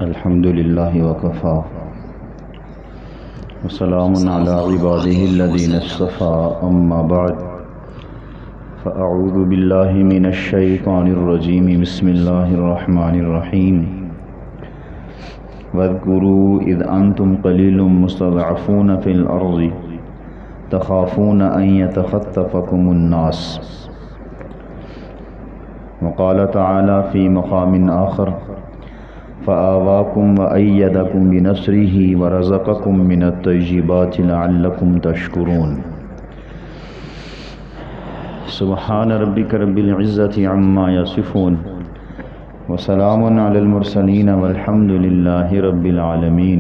الحمد لله وكفى وسلام على عباده الذين اصطفى أما بعد فأعوذ بالله من الشيطان الرجيم بسم الله الرحمن الرحيم واذكروا إذ أنتم قليل مستضعفون في الأرض تخافون أن يتخطفكم الناس وقال تعالى في مقام آخر فآواكم وأيدكم بنصره ورزقكم من الطيبات لعلكم تشكرون سبحان ربك رب العزة عما يصفون وسلام على المرسلين والحمد لله رب العالمين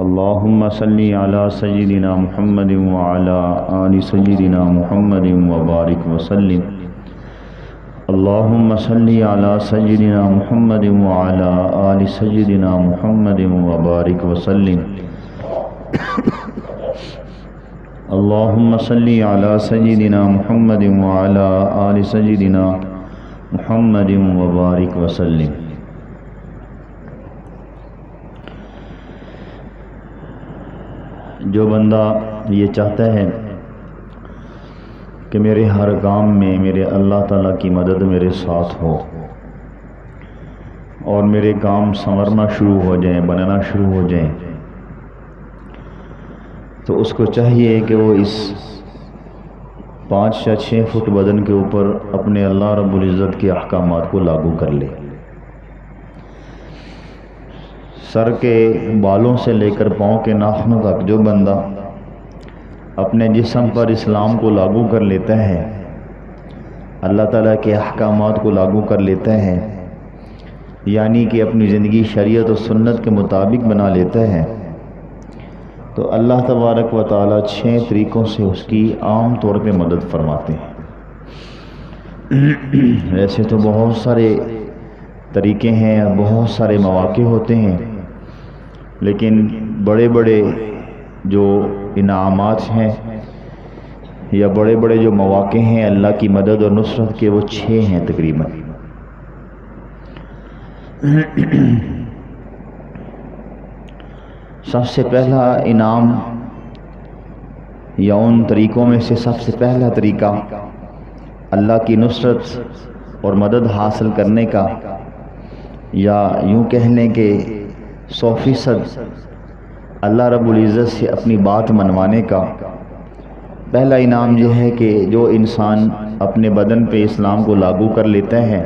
اللهم صل على سيدنا محمد وعلى آل سيدنا محمد وبارك وسلم اللهم صل على سيدنا محمد وعلى آل سيدنا محمد وبارك وسلم اللهم صل على سيدنا محمد وعلى آل سيدنا محمد وبارك وسلم جو بندہ یہ چاہتا ہے کہ میرے ہر کام میں میرے اللہ تعالیٰ کی مدد میرے ساتھ ہو اور میرے کام سنورنا شروع ہو جائیں، بننا شروع ہو جائیں، تو اس کو چاہیے کہ وہ اس 5 یا 6 فٹ بدن کے اوپر اپنے اللہ رب العزت کے احکامات کو لاگو کر لے۔ سر کے بالوں سے لے کر پاؤں کے ناخنوں تک جو بندہ اپنے جسم پر اسلام کو لاگو کر لیتا ہے، اللہ تعالیٰ کے احکامات کو لاگو کر لیتا ہے، یعنی کہ اپنی زندگی شریعت و سنت کے مطابق بنا لیتا ہے، تو اللہ تبارک و تعالیٰ 6 طریقوں سے اس کی عام طور پہ مدد فرماتے ہیں۔ ویسے تو بہت سارے طریقے ہیں اور بہت سارے مواقع ہوتے ہیں، لیکن بڑے بڑے جو انعامات ہیں یا بڑے بڑے جو مواقع ہیں اللہ کی مدد اور نصرت کے، وہ 6 ہیں تقریباً۔ سب سے پہلا انعام یا ان طریقوں میں سے سب سے پہلا طریقہ اللہ کی نصرت اور مدد حاصل کرنے کا، یا یوں کہہ لیں کہ 100% اللہ رب العزت سے اپنی بات منوانے کا پہلا انعام یہ ہے کہ جو انسان اپنے بدن پہ اسلام کو لاگو کر لیتا ہے،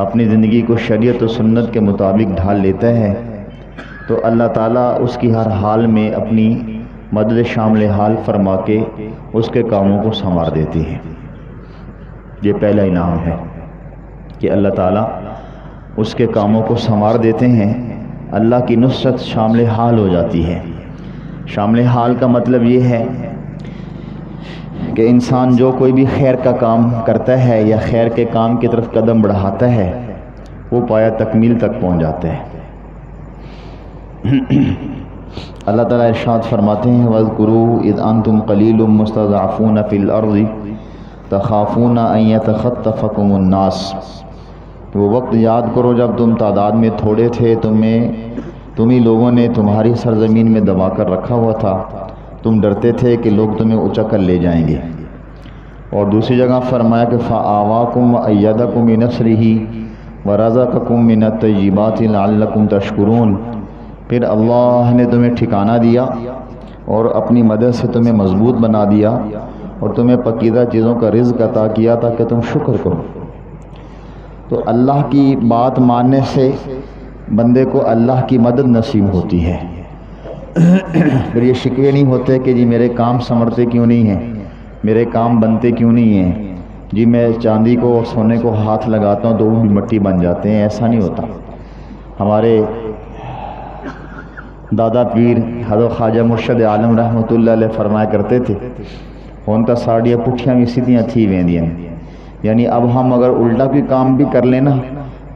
اپنی زندگی کو شریعت و سنت کے مطابق ڈھال لیتا ہے، تو اللہ تعالیٰ اس کی ہر حال میں اپنی مدد شامل حال فرما کے اس کے کاموں کو سنوار دیتی ہے۔ یہ پہلا انعام ہے کہ اللہ تعالیٰ اس کے کاموں کو سنوار دیتے ہیں، اللہ کی نصرت شامل حال ہو جاتی ہے۔ شامل حال کا مطلب یہ ہے کہ انسان جو کوئی بھی خیر کا کام کرتا ہے یا خیر کے کام کی طرف قدم بڑھاتا ہے، وہ پایا تکمیل تک پہنچ جاتا ہے۔ اللہ تعالیٰ ارشاد فرماتے ہیں وَاذْكُرُوا إِذْ أَنْتُمْ قَلِيلٌ مُسْتَضْعَفُونَ فِي الْأَرْضِ تَخَافُونَ أَنْ يَتَخَطَّفَكُمُ النَّاسُ۔ وہ وقت یاد کرو جب تم تعداد میں تھوڑے تھے، تمہیں لوگوں نے تمہاری سرزمین میں دبا کر رکھا ہوا تھا، تم ڈرتے تھے کہ لوگ تمہیں اونچا کر لے جائیں گے۔ اور دوسری جگہ فرمایا کہ فَآوَاكُمْ وَأَيَّدَكُمْ بِنَصْرِهِ وَرَزَقَكُمْ مِنَ الطَّيِّبَاتِ لَعَلَّكُمْ تَشْكُرُونَ۔ پھر اللہ نے تمہیں ٹھکانہ دیا اور اپنی مدد سے تمہیں مضبوط بنا دیا اور تمہیں پکیزہ چیزوں کا رزق عطا کیا تاکہ تم شکر کرو۔ تو اللہ کی بات ماننے سے بندے کو اللہ کی مدد نصیب ہوتی ہے۔ پھر یہ شکوے نہیں ہوتے کہ جی میرے کام سنورتے کیوں نہیں ہیں، میرے کام بنتے کیوں نہیں ہیں، جی میں چاندی کو اور سونے کو ہاتھ لگاتا ہوں تو وہ بھی مٹی بن جاتے ہیں، ایسا نہیں ہوتا۔ ہمارے دادا پیر حضرت خواجہ مرشد عالم رحمۃ اللہ علیہ فرمایا کرتے تھے ہون تا ساڑیاں پٹھیاں بھی سیدھیاں تھی ویندیاں، یعنی اب ہم اگر الٹا بھی کام بھی کر لینا،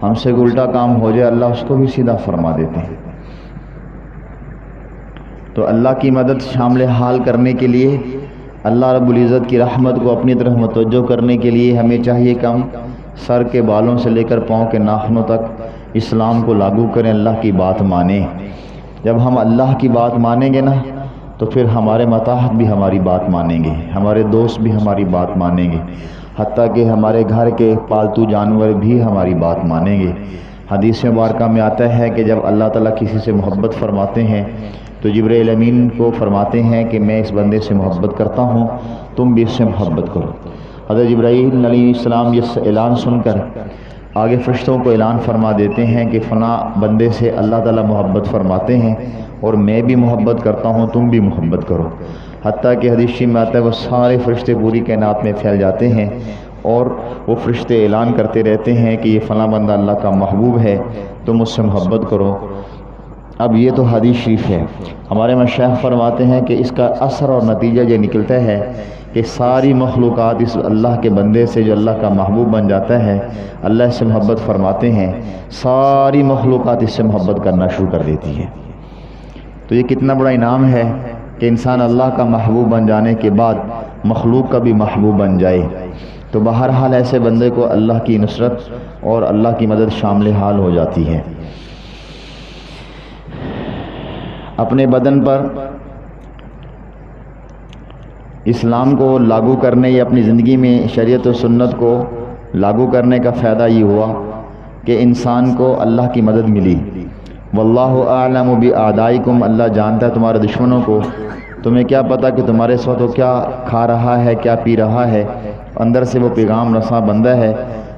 ہم سے الٹا کام ہو جائے، اللہ اس کو بھی سیدھا فرما دیتے ہیں۔ تو اللہ کی مدد شامل حال کرنے کے لیے اللہ رب العزت کی رحمت کو اپنی طرف متوجہ کرنے کے لیے ہمیں چاہیے کہ ہم سر کے بالوں سے لے کر پاؤں کے ناخنوں تک اسلام کو لاگو کریں، اللہ کی بات مانیں۔ جب ہم اللہ کی بات مانیں گے نا تو پھر ہمارے ماتحت بھی ہماری بات مانیں گے، ہمارے دوست بھی ہماری بات مانیں گے، حتیٰ کہ ہمارے گھر کے پالتو جانور بھی ہماری بات مانیں گے۔ حدیث مبارکہ میں آتا ہے کہ جب اللہ تعالیٰ کسی سے محبت فرماتے ہیں تو جبرائیل امین کو فرماتے ہیں کہ میں اس بندے سے محبت کرتا ہوں، تم بھی اس سے محبت کرو۔ حضرت جبرائیل علیہ السلام یہ اعلان سن کر آگے فرشتوں کو اعلان فرما دیتے ہیں کہ فلاں بندے سے اللہ تعالیٰ محبت فرماتے ہیں اور میں بھی محبت کرتا ہوں، تم بھی محبت کرو۔ حتیٰ کہ حدیث میں آتا ہے وہ سارے فرشتے پوری کائنات میں پھیل جاتے ہیں اور وہ فرشتے اعلان کرتے رہتے ہیں کہ یہ فلاں بندہ اللہ کا محبوب ہے، تم اس سے محبت کرو۔ اب یہ تو حدیث شریف ہے، ہمارے مشائخ فرماتے ہیں کہ اس کا اثر اور نتیجہ یہ نکلتا ہے کہ ساری مخلوقات اس اللہ کے بندے سے جو اللہ کا محبوب بن جاتا ہے، اللہ اس سے محبت فرماتے ہیں، ساری مخلوقات اس سے محبت کرنا شروع کر دیتی ہے۔ تو یہ کتنا بڑا انعام ہے کہ انسان اللہ کا محبوب بن جانے کے بعد مخلوق کا بھی محبوب بن جائے۔ تو بہرحال ایسے بندے کو اللہ کی نصرت اور اللہ کی مدد شامل حال ہو جاتی ہے۔ اپنے بدن پر اسلام کو لاگو کرنے یا اپنی زندگی میں شریعت و سنت کو لاگو کرنے کا فائدہ یہ ہوا کہ انسان کو اللہ کی مدد ملی۔ واللہ اعلم باعدائکم، اللہ جانتا ہے تمہارے دشمنوں کو۔ تمہیں کیا پتہ کہ تمہارے ساتھ وہ کیا کھا رہا ہے، کیا پی رہا ہے، اندر سے وہ پیغام رساں بندہ ہے۔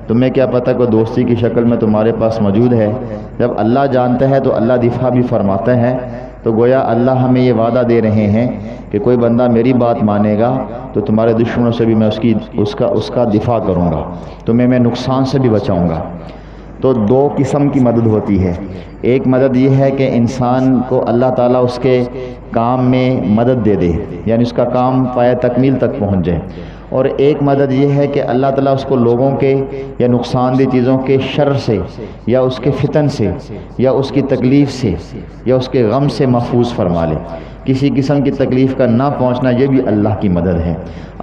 تمہیں کیا پتہ کہ دوستی کی شکل میں تمہارے پاس موجود ہے۔ جب اللہ جانتا ہے تو اللہ دفاع بھی فرماتا ہے۔ تو گویا اللہ ہمیں یہ وعدہ دے رہے ہیں کہ کوئی بندہ میری بات مانے گا تو تمہارے دشمنوں سے بھی میں اس کا دفاع کروں گا، تمہیں میں نقصان سے بھی بچاؤں گا۔ تو دو قسم کی مدد ہوتی ہے۔ ایک مدد یہ ہے کہ انسان کو اللہ تعالیٰ اس کے کام میں مدد دے دے، یعنی اس کا کام پایہ تکمیل تک پہنچ جائے۔ اور ایک مدد یہ ہے کہ اللہ تعالیٰ اس کو لوگوں کے یا نقصان دہ چیزوں کے شر سے یا اس کے فتن سے یا اس کی تکلیف سے یا اس کے غم سے محفوظ فرما لے۔ کسی قسم کی تکلیف کا نہ پہنچنا یہ بھی اللہ کی مدد ہے۔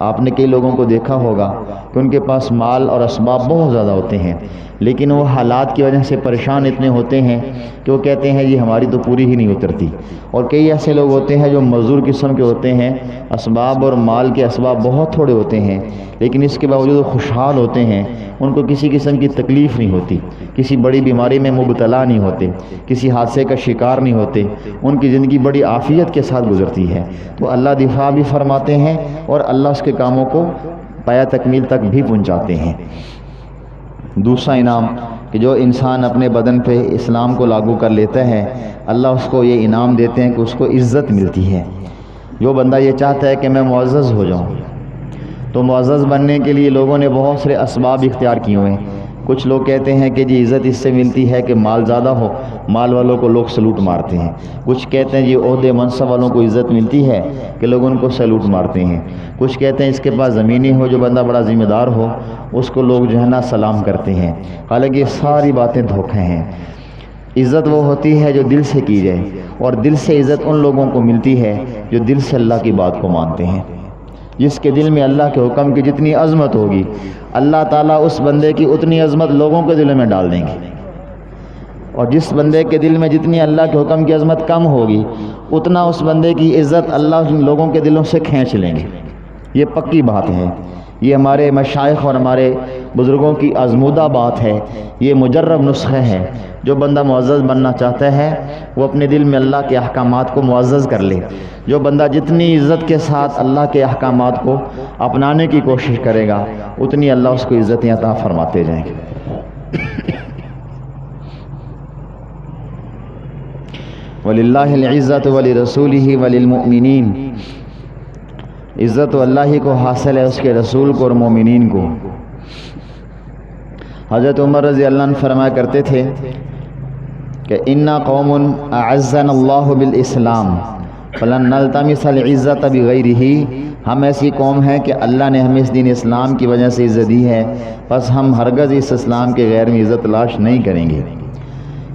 آپ نے کئی لوگوں کو دیکھا ہوگا کہ ان کے پاس مال اور اسباب بہت زیادہ ہوتے ہیں، لیکن وہ حالات کی وجہ سے پریشان اتنے ہوتے ہیں کہ وہ کہتے ہیں یہ ہماری تو پوری ہی نہیں اترتی۔ اور کئی ایسے لوگ ہوتے ہیں جو مزدور قسم کے ہوتے ہیں، اسباب اور مال کے اسباب بہت تھوڑے ہوتے ہیں، لیکن اس کے باوجود وہ خوشحال ہوتے ہیں، ان کو کسی قسم کی تکلیف نہیں ہوتی، کسی بڑی بیماری میں مبتلا نہیں ہوتے، کسی حادثے کا شکار نہیں ہوتے، ان کی زندگی بڑی عافیت کے ساتھ گزرتی ہے۔ تو اللہ دفاع بھی فرماتے ہیں اور اللہ اس کے کاموں کو پایہ تکمیل تک بھی پہنچاتے ہیں۔ دوسرا انعام کہ جو انسان اپنے بدن پہ اسلام کو لاگو کر لیتا ہے، اللہ اس کو یہ انعام دیتے ہیں کہ اس کو عزت ملتی ہے۔ جو بندہ یہ چاہتا ہے کہ میں معزز ہو جاؤں، تو معزز بننے کے لیے لوگوں نے بہت سارے اسباب اختیار کیے ہوئے ہیں۔ کچھ لوگ کہتے ہیں کہ جی عزت اس سے ملتی ہے کہ مال زیادہ ہو، مال والوں کو لوگ سلوٹ مارتے ہیں۔ کچھ کہتے ہیں جی عہدے منصب والوں کو عزت ملتی ہے کہ لوگ ان کو سلوٹ مارتے ہیں۔ کچھ کہتے ہیں اس کے پاس زمینی ہو، جو بندہ بڑا ذمہ دار ہو، اس کو لوگ جو ہے نا سلام کرتے ہیں۔ حالانکہ یہ ساری باتیں دھوکے ہیں۔ عزت وہ ہوتی ہے جو دل سے کی جائے، اور دل سے عزت ان لوگوں کو ملتی ہے جو دل سے اللہ کی بات کو مانتے ہیں۔ جس کے دل میں اللہ کے حکم کی جتنی عظمت ہوگی، اللہ تعالیٰ اس بندے کی اتنی عظمت لوگوں کے دلوں میں ڈال دیں گے، اور جس بندے کے دل میں جتنی اللہ کے حکم کی عظمت کم ہوگی، اتنا اس بندے کی عزت اللہ لوگوں کے دلوں سے کھینچ لیں گے۔ یہ پکی بات ہے، یہ ہمارے مشائخ اور ہمارے بزرگوں کی آزمودہ بات ہے، یہ مجرب نسخہ ہے۔ جو بندہ معزز بننا چاہتا ہے وہ اپنے دل میں اللہ کے احکامات کو معزز کر لے۔ جو بندہ جتنی عزت کے ساتھ اللہ کے احکامات کو اپنانے کی کوشش کرے گا، اتنی اللہ اس کو عزتیں عطا فرماتے جائیں گے۔ وَلِلَّهِ الْعِزَّةُ وَلِرَسُولِهِ وَلِلْمُؤْمِنِينَ، عزت تو اللہ ہی کو حاصل ہے، اس کے رسول کو اور مومنین کو۔ حضرت عمر رضی اللہ عنہ فرمایا کرتے تھے کہ اِنَّا قَوْمٌ أَعَزَّنَا اللَّهُ بِالْإِسْلَامِ فَلَنْ نَلْتَمِسَ الْعِزَّةَ بِغَيْرِهِ، ہم ایسی قوم ہیں کہ اللہ نے ہمیں اس دین اسلام کی وجہ سے عزت دی ہے، بس ہم ہرگز اس اسلام کے غیر میں عزت تلاش نہیں کریں گے۔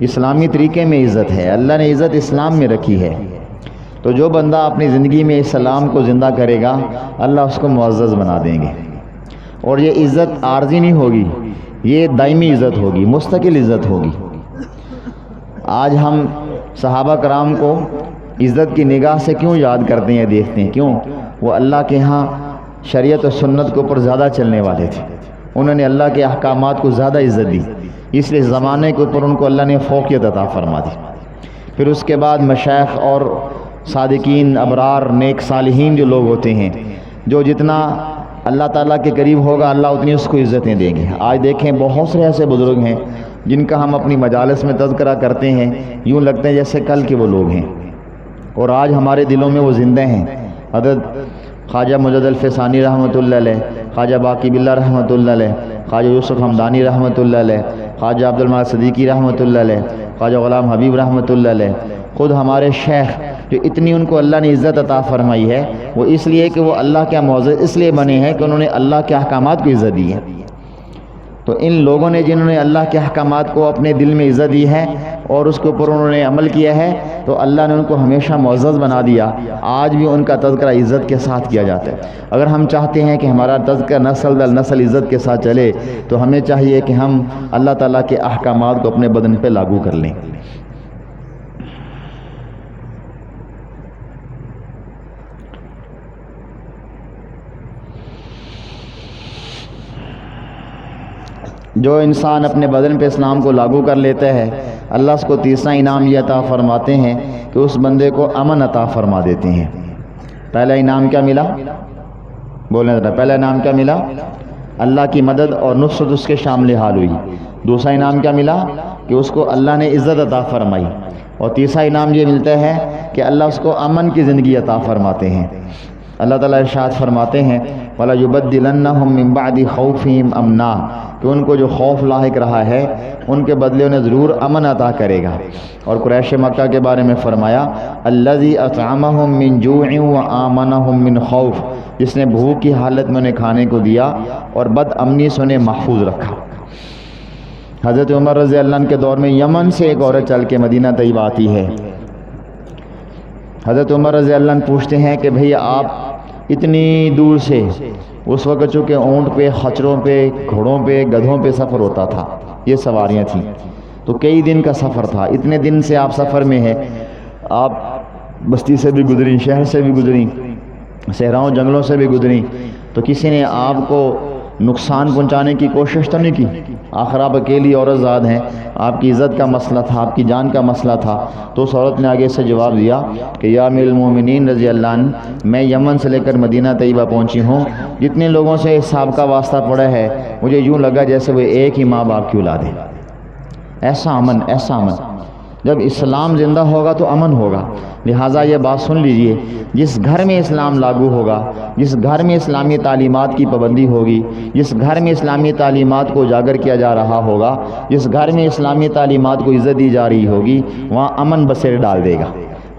اسلامی طریقے میں عزت ہے، اللہ نے عزت اسلام میں رکھی ہے۔ تو جو بندہ اپنی زندگی میں اسلام کو زندہ کرے گا، اللہ اس کو معزز بنا دیں گے، اور یہ عزت عارضی نہیں ہوگی، یہ دائمی عزت ہوگی، مستقل عزت ہوگی۔ آج ہم صحابہ کرام کو عزت کی نگاہ سے کیوں یاد کرتے ہیں، دیکھتے ہیں؟ کیوں؟ وہ اللہ کے ہاں شریعت و سنت کے اوپر زیادہ چلنے والے تھے، انہوں نے اللہ کے احکامات کو زیادہ عزت دی، اس لیے زمانے کے اوپر ان کو اللہ نے فوقیت عطا فرما دی۔ پھر اس کے بعد مشائخ اور صادقین، ابرار، نیک صالحین جو لوگ ہوتے ہیں، جو جتنا اللہ تعالیٰ کے قریب ہوگا اللہ اتنی اس کو عزتیں دیں گے۔ آج دیکھیں بہت سے ایسے بزرگ ہیں جن کا ہم اپنی مجالس میں تذکرہ کرتے ہیں، یوں لگتے ہیں جیسے کل کے وہ لوگ ہیں، اور آج ہمارے دلوں میں وہ زندہ ہیں۔ حضرت خواجہ مجد الفسانی رحمۃ اللہ علیہ، خواجہ باقی باللہ رحمۃ اللہ علیہ، خواجہ یوسف حمدانی رحمۃ اللہ علیہ، خواجہ عبد المجید صدیقی رحمۃ اللہ علیہ، خواجہ غلام حبیب رحمۃ اللہ علیہ، خود ہمارے شیخ جو اتنی ان کو اللہ نے عزت عطا فرمائی ہے، وہ اس لیے کہ وہ اللہ کے معزز اس لیے بنے ہیں کہ انہوں نے اللہ کے احکامات کو عزت دی ہے۔ تو ان لوگوں نے جنہوں نے اللہ کے احکامات کو اپنے دل میں عزت دی ہے اور اس کے اوپر انہوں نے عمل کیا ہے، تو اللہ نے ان کو ہمیشہ معزز بنا دیا۔ آج بھی ان کا تذکرہ عزت کے ساتھ کیا جاتا ہے۔ اگر ہم چاہتے ہیں کہ ہمارا تذکرہ نسل در نسل عزت کے ساتھ چلے، تو ہمیں چاہیے کہ ہم اللہ تعالیٰ کے احکامات کو اپنے بدن پہ لاگو کر لیں۔ جو انسان اپنے بدن پہ اسلام کو لاگو کر لیتا ہے، اللہ اس کو تیسرا انعام یہ عطا فرماتے ہیں کہ اس بندے کو امن عطا فرما دیتے ہیں۔ پہلا انعام کیا ملا؟ بولیں ذرا، پہلا انعام کیا ملا؟ اللہ کی مدد اور نصرت اس کے شامل حال ہوئی۔ دوسرا انعام کیا ملا؟ کہ اس کو اللہ نے عزت عطا فرمائی۔ اور تیسرا انعام یہ ملتا ہے کہ اللہ اس کو امن کی زندگی عطا فرماتے ہیں۔ اللہ تعالیٰ ارشاد فرماتے ہیں وَلَا يُبَدِّلَنَّهُم مِّن بَعْدِ خَوْفِهِمْ أَمْنًا، کہ ان کو جو خوف لاحق رہا ہے ان کے بدلے انہیں ضرور امن عطا کرے گا۔ اور قریش مکہ کے بارے میں فرمایا الَّذِي أَطْعَمَهُم مِّن جُوعٍ وَآمَنَهُم مِّن خَوْفٍ، جس نے بھوک کی حالت میں انہیں کھانے کو دیا اور بد امنی سے انہیں محفوظ رکھا۔ حضرت عمر رضی اللہ عنہ کے دور میں یمن سے ایک عورت چل کے مدینہ طیبہ آتی ہے۔ حضرت عمر رضی اللہ عنہ پوچھتے ہیں کہ بھئی آپ اتنی دور سے، اس وقت چونکہ اونٹ پہ، خچروں پہ، گھوڑوں پہ، گدھوں پہ سفر ہوتا تھا، یہ سواریاں تھیں، تو کئی دن کا سفر تھا، اتنے دن سے آپ سفر میں ہیں، آپ بستی سے بھی گزری، شہر سے بھی گزری، صحراؤں جنگلوں سے بھی گزری، تو کسی نے آپ کو نقصان پہنچانے کی کوشش تو نہیں کی؟ آخر آپ اکیلی عورت ذات ہیں، آپ کی عزت کا مسئلہ تھا، آپ کی جان کا مسئلہ تھا، تو اس عورت نے آگے سے جواب دیا کہ یا امیر المومنین رضی اللہ عنہ، میں یمن سے لے کر مدینہ طیبہ پہنچی ہوں، جتنے لوگوں سے حساب کا واسطہ پڑا ہے مجھے یوں لگا جیسے وہ ایک ہی ماں باپ کی اولاد ہے۔ ایسا امن، ایسا امن۔ جب اسلام زندہ ہوگا تو امن ہوگا۔ لہٰذا یہ بات سن لیجئے، جس گھر میں اسلام لاگو ہوگا، جس گھر میں اسلامی تعلیمات کی پابندی ہوگی، جس گھر میں اسلامی تعلیمات کو اجاگر کیا جا رہا ہوگا، جس گھر میں اسلامی تعلیمات کو عزت دی جا رہی ہوگی، وہاں امن بسیر ڈال دے گا۔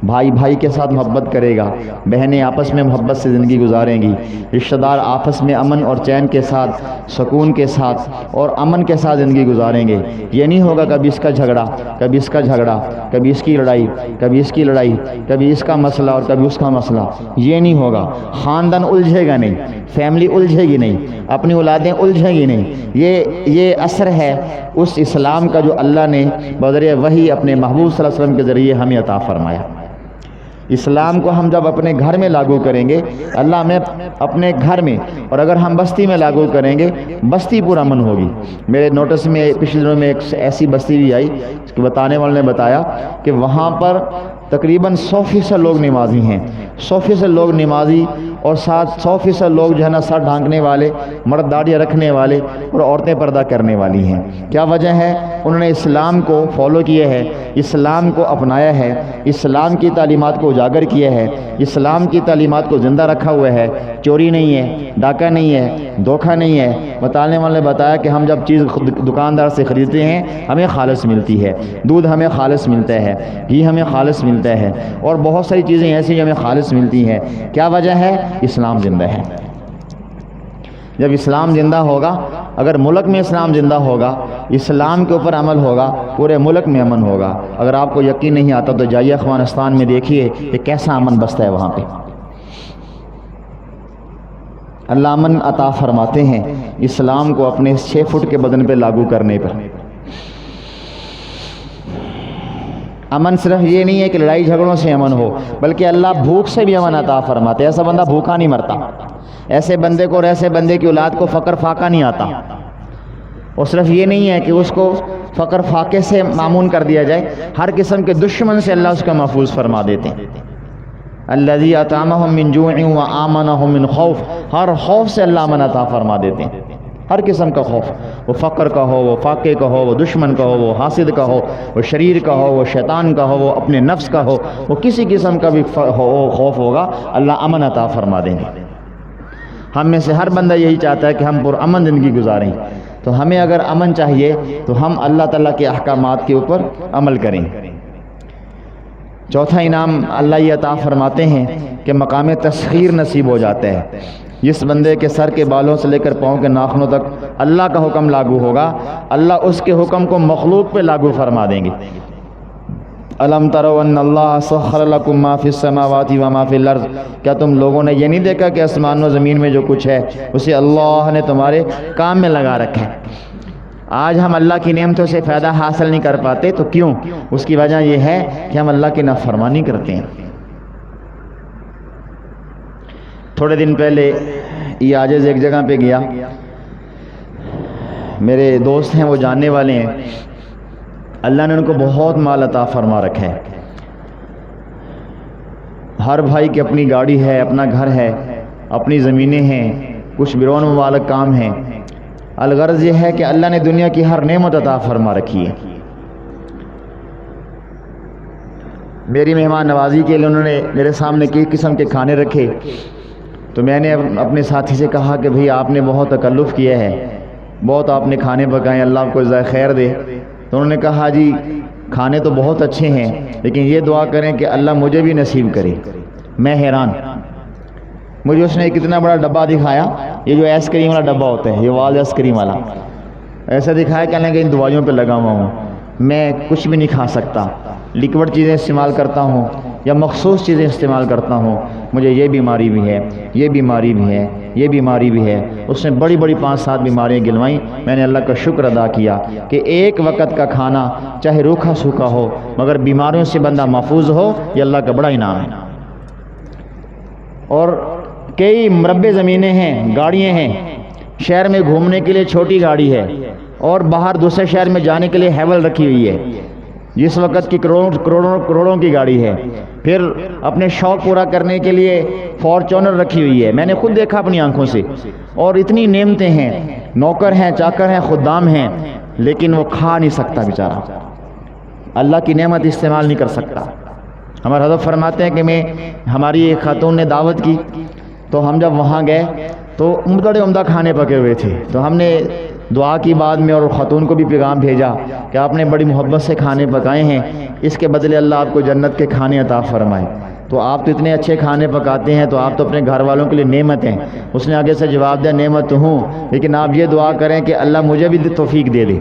بھائی بھائی کے ساتھ محبت کرے گا، بہنیں آپس میں محبت سے زندگی گزاریں گی، رشتہ دار آپس میں امن اور چین کے ساتھ، سکون کے ساتھ اور امن کے ساتھ زندگی گزاریں گے۔ یہ نہیں ہوگا کبھی اس کا جھگڑا، کبھی اس کا جھگڑا، کبھی اس کی لڑائی، کبھی اس کی لڑائی، کبھی اس کا مسئلہ اور کبھی اس کا مسئلہ، یہ نہیں ہوگا۔ خاندان الجھے گا نہیں، فیملی الجھے گی نہیں، اپنی اولادیں الجھیں گی نہیں۔ یہ اثر ہے اس اسلام کا جو اللہ نے بذریعہ وحی اپنے محبوب صلی اللہ علیہ وسلم کے ذریعے ہمیں عطا فرمایا۔ اسلام کو ہم جب اپنے گھر میں لاگو کریں گے، اللہ ہمیں اپنے گھر میں، اور اگر ہم بستی میں لاگو کریں گے، بستی پر امن ہوگی۔ میرے نوٹس میں پچھلے دنوں میں ایک ایسی بستی بھی آئی، اس کے بتانے والے نے بتایا کہ وہاں پر تقریباً 100% لوگ نمازی ہیں، 100% لوگ نمازی، اور 100% لوگ جو ہے نا سر ڈھانکنے والے، مرد داڑھی رکھنے والے، اور عورتیں پردہ کرنے والی ہیں۔ کیا وجہ ہے؟ انہوں نے اسلام کو فالو کیا ہے، اسلام کو اپنایا ہے، اسلام کی تعلیمات کو اجاگر کیا ہے، اسلام کی تعلیمات کو زندہ رکھا ہوا ہے۔ چوری نہیں ہے، ڈاکہ نہیں ہے، دھوکہ نہیں ہے۔ بتانے والے نے بتایا کہ ہم جب چیز دکاندار سے خریدتے ہیں ہمیں خالص ملتی ہے، دودھ ہمیں خالص ملتا ہے، گھی ہمیں خالص ملتا ہے، اور بہت ساری چیزیں ایسی جو ہمیں خالص ملتی ہیں۔ کیا وجہ ہے؟ اسلام زندہ ہے۔ جب اسلام زندہ ہوگا، اگر ملک میں اسلام زندہ ہوگا، اسلام کے اوپر عمل ہوگا، پورے ملک میں امن ہوگا۔ اگر آپ کو یقین نہیں آتا تو جائیے افغانستان میں دیکھیے کہ کیسا امن بستا ہے وہاں پہ۔ اللہ امن عطا فرماتے ہیں اسلام کو اپنے 6 فٹ کے بدن پہ لاگو کرنے پر۔ امن صرف یہ نہیں ہے کہ لڑائی جھگڑوں سے امن ہو، بلکہ اللہ بھوک سے بھی امن عطا فرماتے. ایسا بندہ بھوکا نہیں مرتا، ایسے بندے کو اور ایسے بندے کی اولاد کو فقر فاقہ نہیں آتا. اور صرف یہ نہیں ہے کہ اس کو فقر فاقے سے معمون کر دیا جائے، ہر قسم کے دشمن سے اللہ اس کا محفوظ فرما دیتے ہیں. الذی اطعمہم من جوع وآمنہم من خوف، ہر خوف سے اللہ امن عطا فرما دیتے ہیں. ہر قسم کا خوف، وہ فقر کا ہو، وہ فاقے کا ہو، وہ دشمن کا ہو، وہ حاسد کا ہو، وہ شریر کا ہو، وہ شیطان کا ہو، وہ اپنے نفس کا ہو، وہ کسی قسم کا بھی خوف ہوگا اللہ امن عطا فرما دیں گے. ہم میں سے ہر بندہ یہی چاہتا ہے کہ ہم پر امن زندگی گزاریں، تو ہمیں اگر امن چاہیے تو ہم اللہ تعالیٰ کے احکامات کے اوپر عمل کریں. چوتھا انعام اللہ یہ عطا فرماتے ہیں کہ مقام تسخیر نصیب ہو جاتا ہے. جس بندے کے سر کے بالوں سے لے کر پاؤں کے ناخنوں تک اللہ کا حکم لاگو ہوگا، اللہ اس کے حکم کو مخلوق پہ لاگو فرما دیں گے. الم تروا ان اللہ سخر لکم ما فی السماوات و ما فی الارض، کیا تم لوگوں نے یہ نہیں دیکھا کہ آسمان و زمین میں جو کچھ ہے اسے اللہ نے تمہارے کام میں لگا رکھا ہے. آج ہم اللہ کی نعمتوں سے فائدہ حاصل نہیں کر پاتے تو کیوں؟ اس کی وجہ یہ ہے کہ ہم اللہ کی نافرمانی کرتے ہیں. تھوڑے دن پہلے یہ عاجز ایک جگہ پہ گیا، میرے دوست ہیں، وہ جاننے والے ہیں، اللہ نے ان کو بہت مال عطا فرما رکھا ہے. ہر بھائی کی اپنی گاڑی ہے، اپنا گھر ہے، اپنی زمینیں ہیں، کچھ بیرون ممالک کام ہیں. الغرض یہ ہے کہ اللہ نے دنیا کی ہر نعمت عطا فرما رکھی ہے. میری مہمان نوازی کے لیے انہوں نے میرے سامنے کئی قسم کے کھانے رکھے، تو میں نے اپنے ساتھی سے کہا کہ بھئی آپ نے بہت تکلف کیا ہے، بہت آپ نے کھانے پکائے، اللہ آپ کو جزائے خیر دے. تو انہوں نے کہا جی کھانے تو بہت اچھے ہیں لیکن یہ دعا کریں کہ اللہ مجھے بھی نصیب کرے. میں حیران، مجھے اس نے ایک اتنا بڑا ڈبہ دکھایا، یہ جو آئس کریم والا ڈبہ ہوتا ہے، یہ واز آئس کریم والا، ایسا دکھایا کہ اللہ کہ ان دوائیوں پہ لگا ہوا ہوں، میں کچھ بھی نہیں کھا سکتا، لیکوڈ چیزیں استعمال کرتا ہوں یا مخصوص چیزیں استعمال کرتا ہوں، مجھے یہ بیماری بھی ہے، یہ بیماری بھی ہے، یہ بیماری بھی ہے. اس نے بڑی بڑی 5-7 بیماریاں گنوائیں. میں نے اللہ کا شکر ادا کیا کہ ایک وقت کا کھانا چاہے روکھا سوکھا ہو مگر بیماریوں سے بندہ محفوظ ہو، یہ اللہ کا بڑا انعام ہے. اور کئی مربع زمینیں ہیں، گاڑیاں ہیں، شہر میں گھومنے کے لیے چھوٹی گاڑی ہے اور باہر دوسرے شہر میں جانے کے لیے ہیول رکھی ہوئی ہے، جس وقت کی کروڑوں کی گاڑی ہے. پھر اپنے شوق پورا کرنے کے لیے فارچونر رکھی ہوئی ہے، میں نے خود دیکھا اپنی آنکھوں سے. اور اتنی نعمتیں ہیں، نوکر ہیں، چاکر ہیں، خدام ہیں، لیکن وہ کھا نہیں سکتا بیچارہ، اللہ کی نعمت استعمال نہیں کر سکتا. ہمارے حضرت فرماتے ہیں کہ ہماری ایک خاتون نے دعوت کی تو ہم جب وہاں گئے تو بڑے عمدہ کھانے پکے ہوئے تھے، تو ہم نے دعا کی بعد میں اور خاتون کو بھی پیغام بھیجا کہ آپ نے بڑی محبت سے کھانے پکائے ہیں، اس کے بدلے اللہ آپ کو جنت کے کھانے عطا فرمائے. تو آپ تو اتنے اچھے کھانے پکاتے ہیں تو آپ تو اپنے گھر والوں کے لیے نعمت ہیں. اس نے آگے سے جواب دیا نعمت تو ہوں، لیکن آپ یہ دعا کریں کہ اللہ مجھے بھی توفیق دے دے.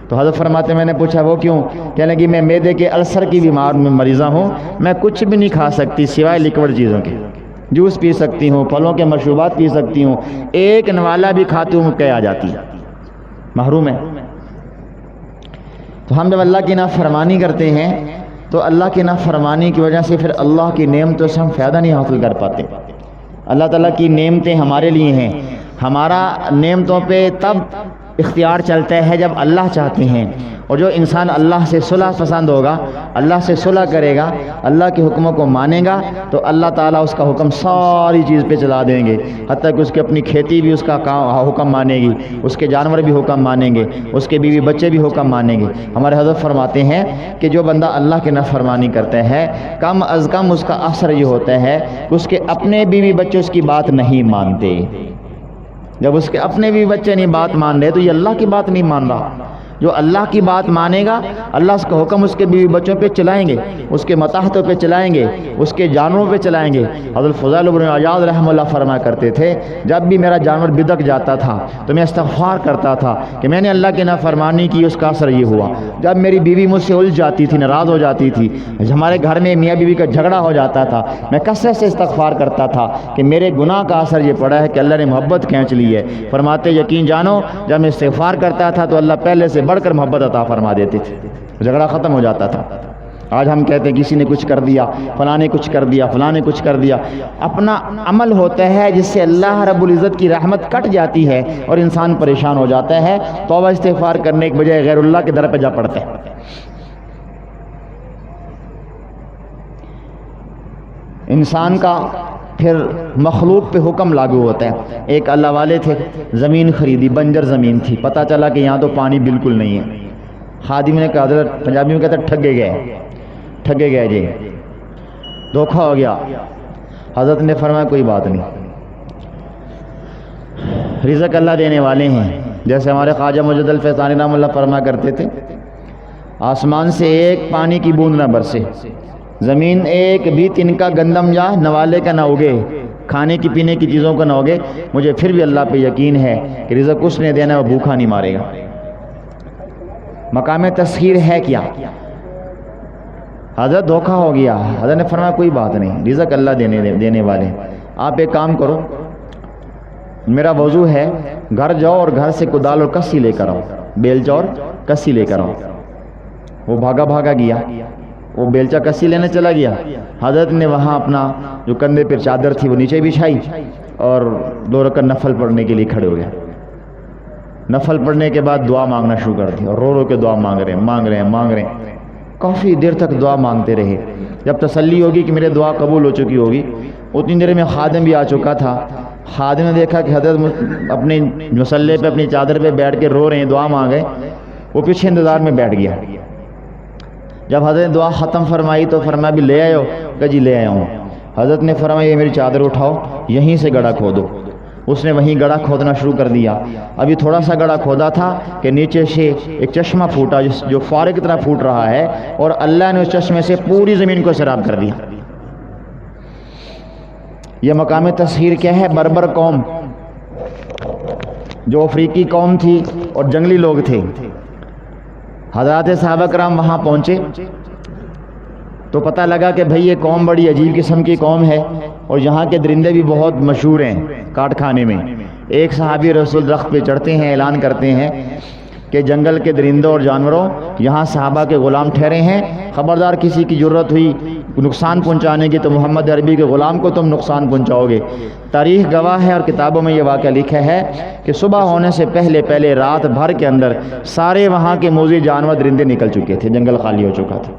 تو حضرت فرماتے میں نے پوچھا وہ کیوں؟ کہنے لگی میں معدے کے السر کی بیمار میں مریضہ ہوں، میں کچھ بھی نہیں کھا سکتی سوائے لیکوڈ چیزوں کے. جوس پی سکتی ہوں، پھلوں کے مشروبات پی سکتی ہوں، ایک نوالا بھی کھاتی ہوں کہ آ جاتی ہے، محروم ہے. تو ہم جب اللہ کی نافرمانی کرتے ہیں تو اللہ کی نافرمانی کی وجہ سے پھر اللہ کی نعمتوں سے ہم فائدہ نہیں حاصل کر پاتے. اللہ تعالیٰ کی نعمتیں ہمارے لیے ہیں، ہمارا نعمتوں پہ تب اختیار چلتا ہے جب اللہ چاہتے ہیں. اور جو انسان اللہ سے صلح پسند ہوگا، اللہ سے صلح کرے گا، اللہ کے حکموں کو مانے گا، تو اللہ تعالیٰ اس کا حکم ساری چیز پہ چلا دیں گے، حتیٰ کہ اس کی اپنی کھیتی بھی اس کا حکم مانے گی، اس کے جانور بھی حکم مانیں گے، اس کے بیوی بچے بھی حکم مانیں گے. ہمارے حضرت فرماتے ہیں کہ جو بندہ اللہ کی نافرمانی کرتا ہے کم از کم اس کا اثر یہ ہوتا ہے کہ اس کے اپنے بیوی بچے اس کی بات نہیں مانتے. جب اس کے اپنے بھی بچے نہیں بات مان رہے تو یہ اللہ کی بات نہیں مان رہا. جو اللہ کی بات مانے گا اللہ اس کا حکم اس کے بیوی بچوں پہ چلائیں گے، اس کے متاحتوں پہ چلائیں گے، اس کے جانوروں پہ چلائیں گے. حضرت فضیل بن عیاض رحمہ اللہ فرمایا کرتے تھے جب بھی میرا جانور بدک جاتا تھا تو میں استغفار کرتا تھا کہ میں نے اللہ کی نافرمانی کی، اس کا اثر یہ ہوا. جب میری بیوی مجھ سے الجھ جاتی تھی، ناراض ہو جاتی تھی، ہمارے گھر میں میاں بیوی کا جھگڑا ہو جاتا تھا، میں کثرت سے استغفار کرتا تھا کہ میرے گناہ کا اثر یہ پڑا ہے کہ اللہ نے محبت کھینچ لی ہے. فرماتے یقین جانو جب میں استغفار کرتا تھا تو اللہ پہلے سے بڑھ کر محبت عطا فرما دیتے تھے، جھگڑا ختم ہو جاتا تھا. آج ہم کہتے ہیں کسی نے کچھ کر دیا، فلاں نے کچھ کر دیا، فلاں نے کچھ کر دیا. اپنا عمل ہوتا ہے جس سے اللہ رب العزت کی رحمت کٹ جاتی ہے اور انسان پریشان ہو جاتا ہے، توبہ استغفار کرنے کے بجائے غیر اللہ کے در پہ جا پڑتا ہے. انسان کا پھر مخلوق پہ حکم لاگو ہوتا ہے. ایک اللہ والے تھے، زمین خریدی، بنجر زمین تھی، پتہ چلا کہ یہاں تو پانی بالکل نہیں ہے. خادم نے کہا، حضرت پنجابی میں کہتا ہے ٹھگے گئے جی، دھوکہ ہو گیا. حضرت نے فرمایا کوئی بات نہیں، رزق اللہ دینے والے ہیں. جیسے ہمارے خواجہ مجد الفیضانی رحمہ اللہ فرمایا کرتے تھے، آسمان سے ایک پانی کی بوند نہ برسے، زمین ایک بھی تنکا گندم یا نوالے کا نہ اگے، کھانے کی پینے کی چیزوں کا نہ اگے، مجھے پھر بھی اللہ پہ یقین ہے کہ رزق اس نے دینا، وہ بھوکا نہیں مارے گا. مقام تسخیر ہے کیا؟ حضرت دھوکہ ہو گیا. حضرت نے فرمایا کوئی بات نہیں، رزق اللہ دینے والے. آپ ایک کام کرو، میرا وضو ہے، گھر جاؤ اور گھر سے کدال اور کسی لے کر آؤ، بیلچا اور کسی لے کر آؤ. وہ بھاگا گیا، وہ بیلچا کسی لینے چلا گیا. حضرت نے وہاں اپنا جو کندھے پر چادر تھی وہ نیچے بچھائی اور 2 رکعت نفل پڑھنے کے لیے کھڑے ہو گئے. نفل پڑھنے کے بعد دعا مانگنا شروع کر دی اور رو کے دعا مانگ رہے ہیں. کافی دیر تک دعا مانگتے رہے. جب تسلی ہوگی کہ میرے دعا قبول ہو چکی ہوگی، اتنی دیر میں خادم بھی آ چکا تھا. خادم نے دیکھا کہ حضرت اپنے مصلی پہ اپنی چادر پہ بیٹھ کے رو رہے ہیں، دعا مانگے. وہ پیچھے انتظار میں بیٹھ گیا. جب حضرت نے دعا ختم فرمائی تو فرمایا بھی لے آئے ہو؟ کہ جی لے آیا ہوں. حضرت نے فرمایا یہ میری چادر اٹھاؤ، یہیں سے گڑھا کھودو. اس نے وہیں گڑھا کھودنا شروع کر دیا. ابھی تھوڑا سا گڑھا کھودا تھا کہ نیچے سے ایک چشمہ پھوٹا جو فوارے کی طرح پھوٹ رہا ہے، اور اللہ نے اس چشمے سے پوری زمین کو سیراب کر دیا. یہ مقام تسخیر کیا ہے؟ بربر قوم جو افریقی قوم تھی اور جنگلی لوگ تھے، حضرات صحابہ کرام وہاں پہنچے تو پتہ لگا کہ بھئی یہ قوم بڑی عجیب قسم کی قوم ہے اور یہاں کے درندے بھی بہت مشہور ہیں کاٹ کھانے میں. ایک صحابی رسول درخت پہ چڑھتے ہیں، اعلان کرتے ہیں کہ جنگل کے درندوں اور جانوروں یہاں صحابہ کے غلام ٹھہرے ہیں، خبردار کسی کی ضرورت ہوئی نقصان پہنچانے کی تو محمد عربی کے غلام کو تم نقصان پہنچاؤ گے. تاریخ گواہ ہے اور کتابوں میں یہ واقعہ لکھا ہے کہ صبح ہونے سے پہلے رات بھر کے اندر سارے وہاں کے موذی جانور درندے نکل چکے تھے، جنگل خالی ہو چکا تھا.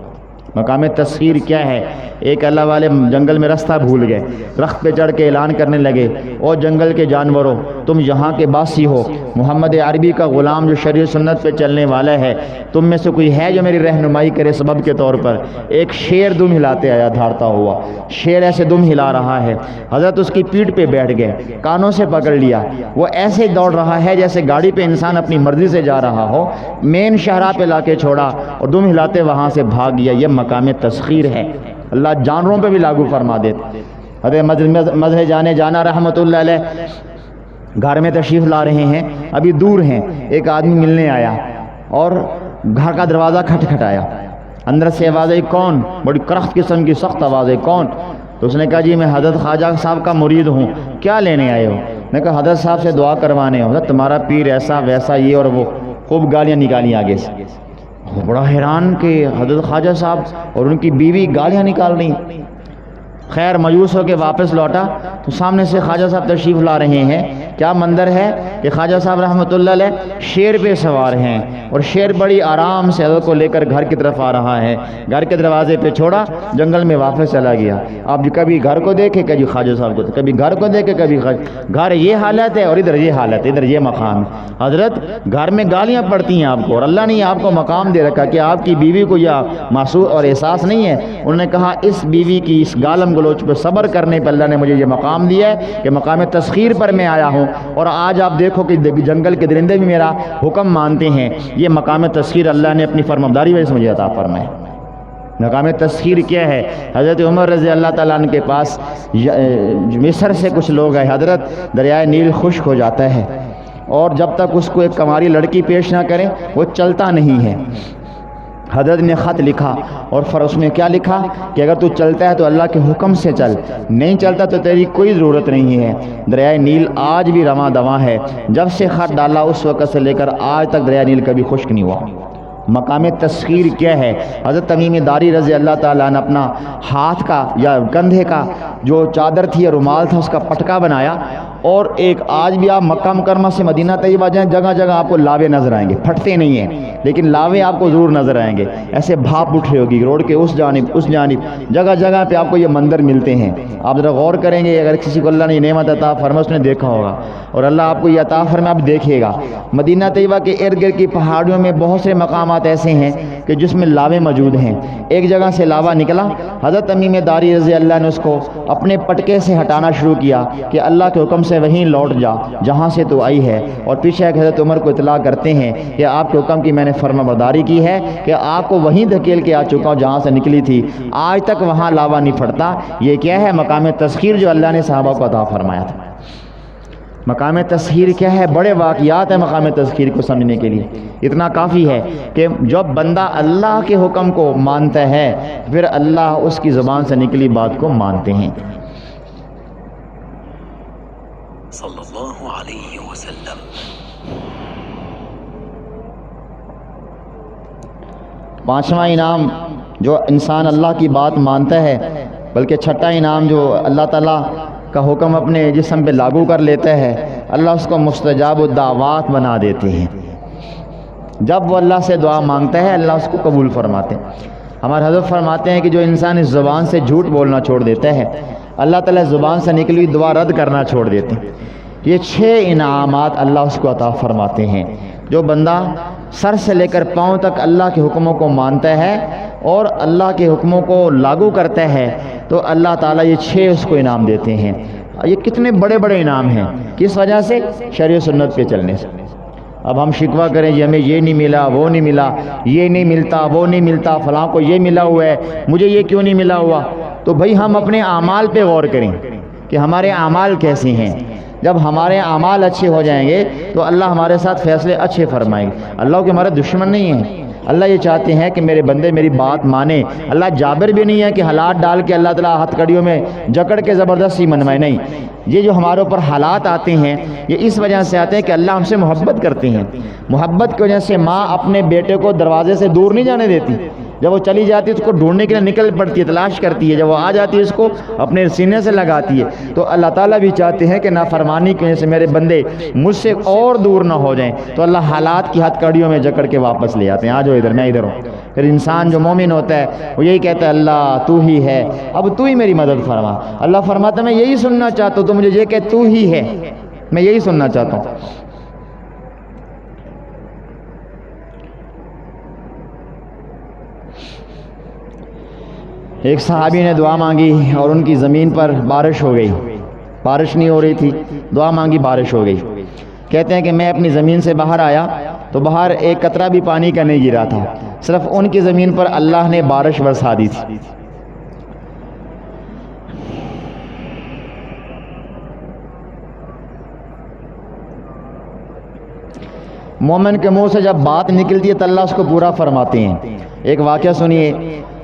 مقام تسخیر کیا ہے؟ ایک اللہ والے جنگل میں رستہ بھول گئے، درخت پہ چڑھ کے اعلان کرنے لگے، اور جنگل کے جانوروں تم یہاں کے باسی ہو، محمد عربی کا غلام جو شریعت سنت پہ چلنے والا ہے، تم میں سے کوئی ہے جو میری رہنمائی کرے سبب کے طور پر؟ ایک شیر دم ہلاتے آیا دھاڑتا ہوا، شیر ایسے دم ہلا رہا ہے. حضرت اس کی پیٹھ پہ بیٹھ گئے، کانوں سے پکڑ لیا، وہ ایسے دوڑ رہا ہے جیسے گاڑی پہ انسان اپنی مرضی سے جا رہا ہو. مین شاہراہ پہ لا کے چھوڑا اور دم ہلاتے وہاں سے بھاگ گیا. یہ مقام تسخیر ہے، اللہ جانوروں پہ بھی لاگو فرما دیتے. حضرت مظہر جانا رحمۃ اللہ علیہ گھر میں تشریف لا رہے ہیں، ابھی دور ہیں. ایک آدمی ملنے آیا اور گھر کا دروازہ کھٹکھٹایا. اندر سے آواز آئی کون؟ بڑی کرخت قسم کی سخت آواز ہے، کون؟ تو اس نے کہا جی میں حضرت خواجہ صاحب کا مرید ہوں. کیا لینے آئے ہو؟ نے کہا حضرت صاحب سے دعا کروانے ہو. حضرت تمہارا پیر ایسا ویسا یہ اور وہ، خوب گالیاں نکالی آگے سے. بڑا حیران کہ حضرت خواجہ صاحب اور ان کی بیوی گالیاں نکال رہی. خیر مایوس ہو کے واپس لوٹا تو سامنے سے خواجہ صاحب تشریف لا رہے ہیں. کیا منظر ہے کہ خواجہ صاحب رحمۃ اللہ علیہ شیر پہ سوار ہیں اور شیر بڑی آرام سے حضرت کو لے کر گھر کی طرف آ رہا ہے. گھر کے دروازے پہ چھوڑا، جنگل میں واپس چلا گیا. آپ کبھی گھر کو دیکھے کبھی خواجہ صاحب کو، کبھی گھر کو دیکھے کبھی گھر یہ حالت ہے اور ادھر یہ حالت ہے، ادھر یہ مقام. حضرت گھر میں گالیاں پڑتی ہیں آپ کو اور اللہ نے آپ کو مقام دے رکھا کہ آپ کی بیوی کو یہ محسوس اور احساس نہیں ہے. انہوں نے کہا اس بیوی کی اس گالم گلوچ پہ صبر کرنے پہ اللہ نے مجھے یہ مقام دیا ہے کہ مقام تسخیر پر میں آیا ہوں. اور آج آپ دیکھو کہ جنگل کے درندے بھی میرا حکم مانتے ہیں. یہ مقام تسخیر اللہ نے اپنی فرمانبرداری وجہ سے مجھے عطا فرمایا. مقام تسخیر کیا ہے؟ حضرت عمر رضی اللہ تعالیٰ عنہ کے پاس مصر سے کچھ لوگ آئے. حضرت دریائے نیل خشک ہو جاتا ہے اور جب تک اس کو ایک کماری لڑکی پیش نہ کریں وہ چلتا نہیں ہے. حضرت نے خط لکھا اور اس میں کیا لکھا کہ اگر تو چلتا ہے تو اللہ کے حکم سے چل، نہیں چلتا تو تیری کوئی ضرورت نہیں ہے. دریائے نیل آج بھی رواں دواں ہے. جب سے خط ڈالا اس وقت سے لے کر آج تک دریائے نیل کبھی خشک نہیں ہوا. مقام تسخیر کیا ہے؟ حضرت تمیم داری رضی اللہ تعالیٰ نے اپنا ہاتھ کا یا کندھے کا جو چادر تھی یا رومال تھا اس کا پٹکا بنایا، اور ایک آج بھی آپ مکہ مکرمہ سے مدینہ طیبہ جائیں جگہ جگہ آپ کو لاوے نظر آئیں گے، پھٹتے نہیں ہیں لیکن لاوے آپ کو ضرور نظر آئیں گے، ایسے بھاپ اٹھ رہی ہوگی روڈ کے اس جانب جگہ جگہ پہ آپ کو یہ منظر ملتے ہیں۔ آپ ذرا غور کریں گے، اگر کسی کو اللہ نے نعمت عطا فرمائی اس نے دیکھا ہوگا، اور اللہ آپ کو یہ عطا فرمائے آپ دیکھیے گا۔ مدینہ طیبہ کے ارد گرد کی پہاڑیوں میں بہت سے مقامات ایسے ہیں کہ جس میں لاوے موجود ہیں۔ ایک جگہ سے لاوا نکلا، حضرت تمیم داری رضی اللہ نے اس کو اپنے پٹکے سے ہٹانا شروع کیا کہ اللہ کے حکم سے وہیں لوٹ جا جہاں سے تو آئی ہے، اور پیچھے حضرت عمر کو اطلاع کرتے ہیں کہ آپ کے حکم کی میں نے فرما برداری کی ہے کہ آپ کو وہیں دھکیل کے آ چکا ہوں جہاں سے نکلی تھی، آج تک وہاں لاوا نہیں پھٹتا۔ یہ کیا ہے؟ مقام تسخیر جو اللہ نے صحابہ کو عطا فرمایا تھا۔ مقام تسخیر کیا ہے؟ بڑے واقعات ہیں مقام تسخیر کو سمجھنے کے لیے۔ اتنا کافی ہے کہ جب بندہ اللہ کے حکم کو مانتا ہے پھر اللہ اس کی زبان سے نکلی بات کو مانتے ہیں۔ صلی اللہ علیہ وسلم۔ پانچواں انعام جو انسان اللہ کی بات مانتا ہے، بلکہ چھٹا انعام جو اللہ تعالیٰ کا حکم اپنے جسم پہ لاگو کر لیتا ہے، اللہ اس کو مستجاب الدعوات بنا دیتے ہیں۔ جب وہ اللہ سے دعا مانگتا ہے اللہ اس کو قبول فرماتے ہیں۔ ہمارے حضرت فرماتے ہیں کہ جو انسان اس زبان سے جھوٹ بولنا چھوڑ دیتا ہے اللہ تعالیٰ زبان سے نکلی ہوئی دعا رد کرنا چھوڑ دیتے ہیں۔ یہ 6 انعامات اللہ اس کو عطا فرماتے ہیں۔ جو بندہ سر سے لے کر پاؤں تک اللہ کے حکموں کو مانتا ہے اور اللہ کے حکموں کو لاگو کرتا ہے تو اللہ تعالیٰ یہ 6 اس کو انعام دیتے ہیں۔ یہ کتنے بڑے بڑے انعام ہیں، کس وجہ سے؟ شریع سنت پہ چلنے سے۔ اب ہم شکوہ کریں جی ہمیں یہ نہیں ملا، وہ نہیں ملا، یہ نہیں ملتا، وہ نہیں ملتا، فلاں کو یہ ملا ہوا ہے، مجھے یہ کیوں نہیں ملا ہوا؟ تو بھائی ہم اپنے اعمال پہ غور کریں کہ ہمارے اعمال کیسے ہیں۔ جب ہمارے اعمال اچھے ہو جائیں گے تو اللہ ہمارے ساتھ فیصلے اچھے فرمائیں گے۔ اللہ کے ہمارے دشمن نہیں ہیں، اللہ یہ چاہتے ہیں کہ میرے بندے میری بات مانیں۔ اللہ جابر بھی نہیں ہے کہ حالات ڈال کے اللہ تعالیٰ ہتھ کڑیوں میں جکڑ کے زبردستی منوائے، نہیں۔ یہ جو ہمارے اوپر حالات آتے ہیں یہ اس وجہ سے آتے ہیں کہ اللہ ہم سے محبت کرتے ہیں۔ محبت کی وجہ سے ماں اپنے بیٹے کو دروازے سے دور نہیں جانے دیتی، جب وہ چلی جاتی ہے اس کو ڈھونڈنے کے لیے نکل پڑتی ہے، تلاش کرتی ہے، جب وہ آ جاتی ہے اس کو اپنے سینے سے لگاتی ہے۔ تو اللہ تعالیٰ بھی چاہتے ہیں کہ نافرمانی کی وجہ سے میرے بندے مجھ سے اور دور نہ ہو جائیں، تو اللہ حالات کی ہتھ کڑیوں میں جکڑ کے واپس لے آتے ہیں، آ جاؤ ادھر، میں ادھر ہوں۔ پھر انسان جو مومن ہوتا ہے وہ یہی کہتا ہے اللہ تو ہی ہے، اب تو ہی میری مدد فرما۔ اللہ فرماتا ہے میں یہی سننا چاہتا ہوں، تو مجھے یہ کہ تو ہی ہے، میں یہی سننا چاہتا ہوں۔ ایک صحابی نے دعا مانگی اور ان کی زمین پر بارش ہو گئی، بارش نہیں ہو رہی تھی، دعا مانگی بارش ہو گئی۔ کہتے ہیں کہ میں اپنی زمین سے باہر آیا تو باہر ایک قطرہ بھی پانی کا نہیں گرا تھا، صرف ان کی زمین پر اللہ نے بارش برسا دی تھی۔ مومن کے منہ سے جب بات نکلتی ہے تو اللہ اس کو پورا فرماتے ہیں۔ ایک واقعہ سنیے،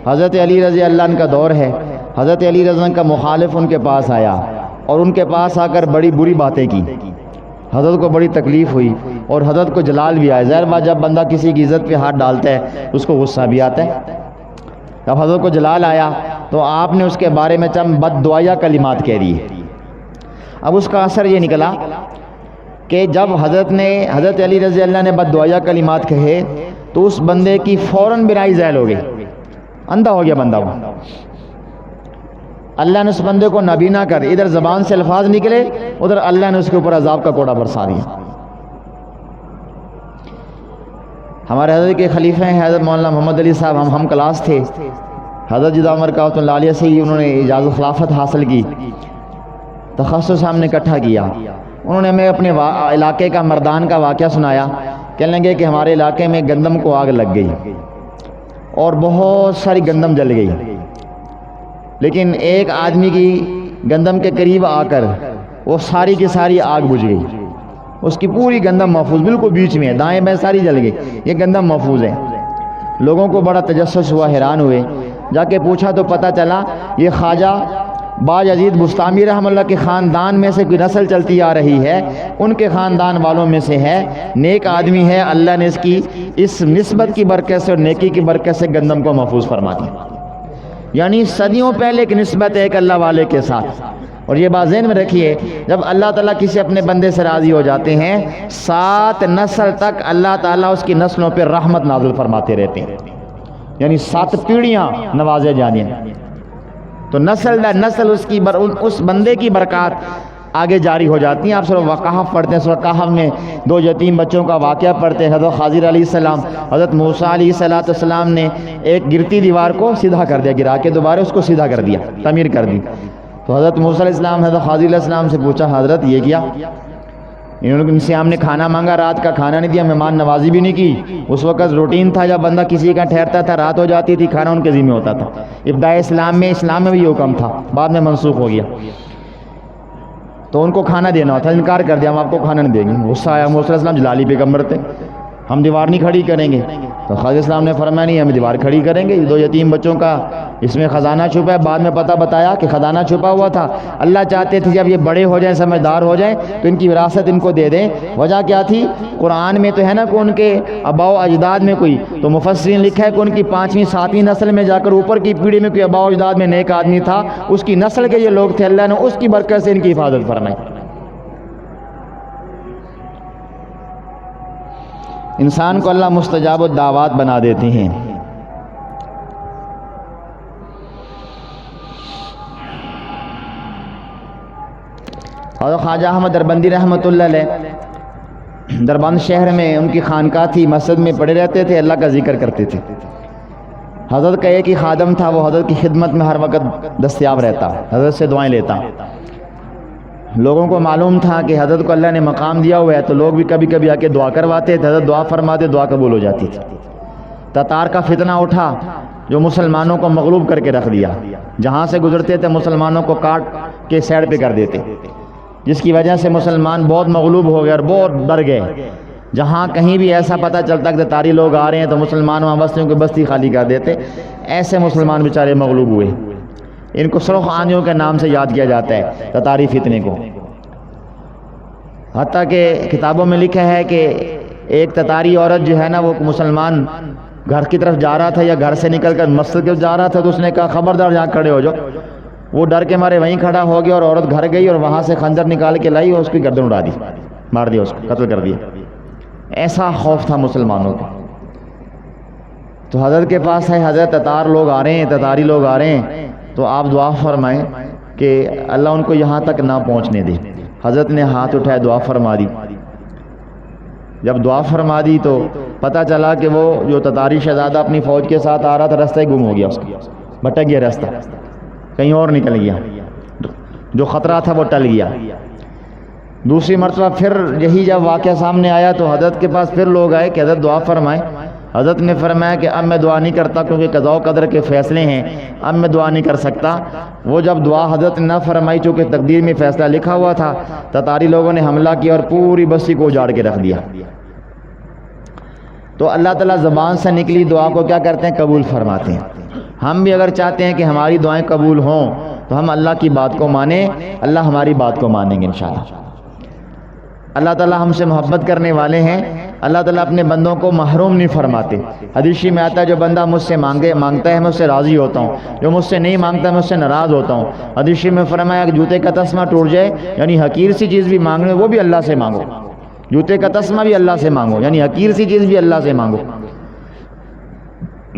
حضرت علی رضی اللہ عنہ کا دور ہے، حضرت علی رضی اللہ عنہ کا مخالف ان کے پاس آیا اور ان کے پاس آ کر بڑی بری باتیں کی، حضرت کو بڑی تکلیف ہوئی اور حضرت کو جلال بھی آیا۔ ظاہر بات جب بندہ کسی کی عزت پہ ہاتھ ڈالتا ہے اس کو غصہ بھی آتا ہے۔ جب حضرت کو جلال آیا تو آپ نے اس کے بارے میں چند بد دعائیہ کلمات کہہ دیے۔ اب اس کا اثر یہ نکلا کہ جب حضرت علی رضی اللہ نے بد دعائیہ کلمات کہے تو اس بندے کی فوراً بینائی زائل ہو گئی، اندھا ہو گیا بندہ وہ۔ اللہ نے اس بندے کو نابینا کر، ادھر زبان سے الفاظ نکلے ادھر اللہ نے اس کے اوپر عذاب کا کوڑا برسا دیا۔ ہمارے حضرت کے خلیفہ ہیں حضرت مولانا محمد علی صاحب، ہم کلاس تھے، حضرت جدہ عمر کا اللہ علیہ سے ہی انہوں نے اجازت خلافت حاصل کی، تخصص ہم نے اکٹھا کیا۔ انہوں نے ہمیں اپنے علاقے کا مردان کا واقعہ سنایا، کہنے لگے کہ ہمارے علاقے میں گندم کو آگ لگ گئی اور بہت ساری گندم جل گئی، لیکن ایک آدمی کی گندم کے قریب آ کر وہ ساری کی ساری آگ بجھ گئی، اس کی پوری گندم محفوظ، بالکل بیچ میں دائیں بائیں ساری جل گئی، یہ گندم محفوظ ہے۔ لوگوں کو بڑا تجسس ہوا، حیران ہوئے، جا کے پوچھا تو پتہ چلا یہ خواجہ باجزید بستامی رحمہ اللہ کے خاندان میں سے کوئی نسل چلتی آ رہی ہے، ان کے خاندان والوں میں سے ہے، نیک آدمی ہے، اللہ نے اس نسبت کی برکت سے اور نیکی کی برکت سے گندم کو محفوظ فرما دیا۔ یعنی صدیوں پہلے ایک نسبت ہے ایک اللہ والے کے ساتھ۔ اور یہ بات ذہن میں رکھیے، جب اللہ تعالیٰ کسی اپنے بندے سے راضی ہو جاتے ہیں 7 نسل تک اللہ تعالیٰ اس کی نسلوں پہ رحمت نازل فرماتے رہتے ہیں، یعنی 7 پیڑھیاں نوازے جانے ہیں، تو نسل در نسل اس بندے کی برکات آگے جاری ہو جاتی ہیں۔ آپ سورہ کہف پڑھتے ہیں، سورہ کہف میں 2 یتیم بچوں کا واقعہ پڑھتے ہیں۔ حضرت خضر علیہ السلام، حضرت موسیٰ علیہ السلام نے ایک گرتی دیوار کو سیدھا کر دیا، گرا کے دوبارہ اس کو سیدھا کر دیا، تعمیر کر دی۔ تو حضرت موسیٰ علیہ السلام حضرت خضر علیہ السلام سے پوچھا، حضرت یہ کیا؟ انہوں نے ان سے ہم نے کھانا مانگا، رات کا کھانا نہیں دیا، مہمان نوازی بھی نہیں کی۔ اس وقت روٹین تھا، جب بندہ کسی کا ٹھہرتا تھا رات ہو جاتی تھی، کھانا ان کے ذمہ ہوتا تھا۔ ابتداء اسلام میں بھی یہ حکم تھا، بعد میں منسوخ ہو گیا، تو ان کو کھانا دینا ہوتا، انکار کر دیا، ہم آپ کو کھانا نہیں دیں گے۔ غصہ آیا، موسیٰ علیہ السلام جلالی پیغمبر تھے، ہم دیوار نہیں کھڑی کریں گے۔ تو خضر السلام نے فرمایا نہیں، ہم دیوار کھڑی کریں گے، 2 یتیم بچوں کا اس میں خزانہ چھپا ہے۔ بعد میں پتہ بتایا کہ خزانہ چھپا ہوا تھا، اللہ چاہتے تھے جب یہ بڑے ہو جائیں، سمجھدار ہو جائیں تو ان کی وراثت ان کو دے دیں۔ وجہ کیا تھی؟ قرآن میں تو ہے نا کہ ان کے آباء و اجداد میں کوئی، تو مفسرین لکھا ہے کہ ان کی 5ویں 7ویں نسل میں جا کر اوپر کی پیڑھی میں کوئی آباء و اجداد میں نیک آدمی تھا، اس کی نسل کے یہ لوگ تھے، اللہ نے اس کی برکت سے ان کی حفاظت فرمائی۔ انسان کو اللہ مستجاب الدعوات بنا دیتے ہیں۔ اور خواجہ احمد دربندی رحمۃ اللہ علیہ دربند شہر میں ان کی خانقاہ تھی، مسجد میں پڑے رہتے تھے، اللہ کا ذکر کرتے تھے۔ حضرت کا ایک ہی خادم تھا، وہ حضرت کی خدمت میں ہر وقت دستیاب رہتا، حضرت سے دعائیں لیتا۔ لوگوں کو معلوم تھا کہ حضرت کو اللہ نے مقام دیا ہوا ہے، تو لوگ بھی کبھی کبھی آ کے دعا کرواتے تھے، حضرت دعا فرماتے، دعا قبول ہو جاتی تھی۔ تتار کا فتنہ اٹھا جو مسلمانوں کو مغلوب کر کے رکھ دیا، جہاں سے گزرتے تھے مسلمانوں کو کاٹ کے سائڈ پہ کر دیتے، جس کی وجہ سے مسلمان بہت مغلوب ہو گئے اور بہت ڈر گئے۔ جہاں کہیں بھی ایسا پتہ چلتا کہ تتاری لوگ آ رہے ہیں تو مسلمان وہاں بستیوں کی بستی خالی کر دیتے۔ ایسے مسلمان بیچارے مغلوب ہوئے، ان کو سرخ آندھیوں کے نام سے یاد کیا جاتا ہے، تتاری فتنے کو۔ حتیٰ کہ کتابوں میں لکھا ہے کہ ایک تتاری عورت جو ہے نا، وہ مسلمان گھر کی طرف جا رہا تھا یا گھر سے نکل کر مسجد کی طرف جا رہا تھا، تو اس نے کہا خبردار یہاں کھڑے ہو جاؤ۔ وہ ڈر کے مارے وہیں کھڑا ہو گیا اور عورت گھر گئی اور وہاں سے خنجر نکال کے لائی اور اس کی گردن اڑا دی، مار دیا، اس کو قتل کر دیا۔ ایسا خوف تھا مسلمانوں کو۔ تو حضرت کے پاس ہے، حضرت تتار لوگ آ رہے ہیں، تتاری لوگ آ رہے ہیں، تو آپ دعا فرمائیں کہ اللہ ان کو یہاں تک نہ پہنچنے دے۔ حضرت نے ہاتھ اٹھائے، دعا فرما دی۔ جب دعا فرما دی تو پتہ چلا کہ وہ جو تتاری شہزادہ اپنی فوج کے ساتھ آ رہا تھا، راستہ ہی گم ہو گیا، اس کا بھٹک گیا، راستہ کہیں اور نکل گیا، جو خطرہ تھا وہ ٹل گیا۔ دوسری مرتبہ پھر یہی جب واقعہ سامنے آیا تو حضرت کے پاس پھر لوگ آئے کہ حضرت دعا فرمائیں۔ حضرت نے فرمایا کہ اب میں دعا نہیں کرتا کیونکہ قضاء و قدر کے فیصلے ہیں، اب میں دعا نہیں کر سکتا۔ وہ جب دعا حضرت نے نہ فرمائی، چونکہ تقدیر میں فیصلہ لکھا ہوا تھا، تتاری لوگوں نے حملہ کیا اور پوری بستی کو اجاڑ کے رکھ دیا۔ تو اللہ تعالیٰ زبان سے نکلی دعا کو کیا کرتے ہیں؟ قبول فرماتے ہیں۔ ہم بھی اگر چاہتے ہیں کہ ہماری دعائیں قبول ہوں تو ہم اللہ کی بات کو مانیں، اللہ ہماری بات کو مانیں گے انشاءاللہ۔ اللہ تعالیٰ ہم سے محبت کرنے والے ہیں، اللہ تعالیٰ اپنے بندوں کو محروم نہیں فرماتے۔ حدیث میں آتا ہے جو بندہ مجھ سے مانگتا ہے میں اس سے راضی ہوتا ہوں، جو مجھ سے نہیں مانگتا میں اس سے ناراض ہوتا ہوں۔ حدیث میں فرمایا کہ جوتے کا تسمہ ٹوٹ جائے، یعنی حقیر سی چیز بھی مانگنے وہ بھی اللہ سے مانگو، جوتے کا تسمہ بھی اللہ سے مانگو، یعنی حقیر سی چیز بھی اللہ سے مانگو۔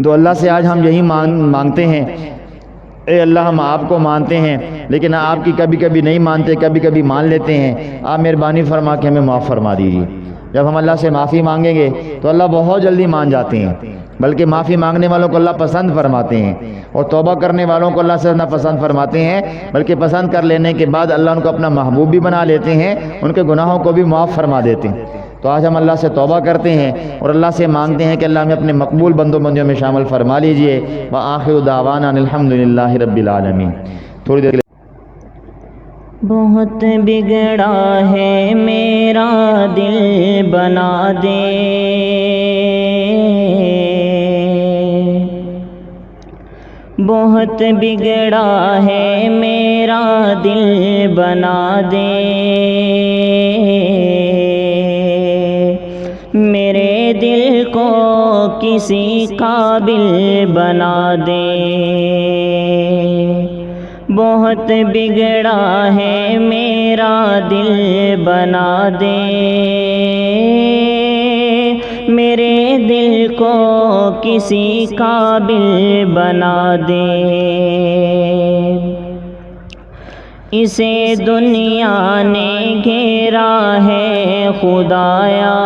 تو اللہ سے آج ہم یہی مانگتے ہیں، اے اللہ ہم آپ کو مانتے ہیں لیکن آپ کی کبھی کبھی نہیں مانتے، کبھی کبھی مان لیتے ہیں، آپ مہربانی فرما کے ہمیں معاف فرما دیجیے۔ جب ہم اللہ سے معافی مانگیں گے تو اللہ بہت جلدی مان جاتے ہیں، بلکہ معافی مانگنے والوں کو اللہ پسند فرماتے ہیں، اور توبہ کرنے والوں کو اللہ سے نہ پسند فرماتے ہیں، بلکہ پسند کر لینے کے بعد اللہ ان کو اپنا محبوب بھی بنا لیتے ہیں، ان کے گناہوں کو بھی معاف فرما دیتے ہیں۔ تو آج ہم اللہ سے توبہ کرتے ہیں اور اللہ سے مانگتے ہیں کہ اللہ ہمیں اپنے مقبول بندوں بندیوں میں شامل فرما لیجئے۔ وآخر دعوانا الحمدللہ رب العالمین۔ تھوڑی دیر بہت بگڑا ہے میرا دل بنا دے، بہت بگڑا ہے میرا دل بنا دے، میرے دل کو کسی قابل بنا دے۔ بہت بگڑا ہے میرا دل بنا دے، میرے دل کو کسی قابل بنا دے۔ اسے دنیا نے گھیرا ہے خدایا،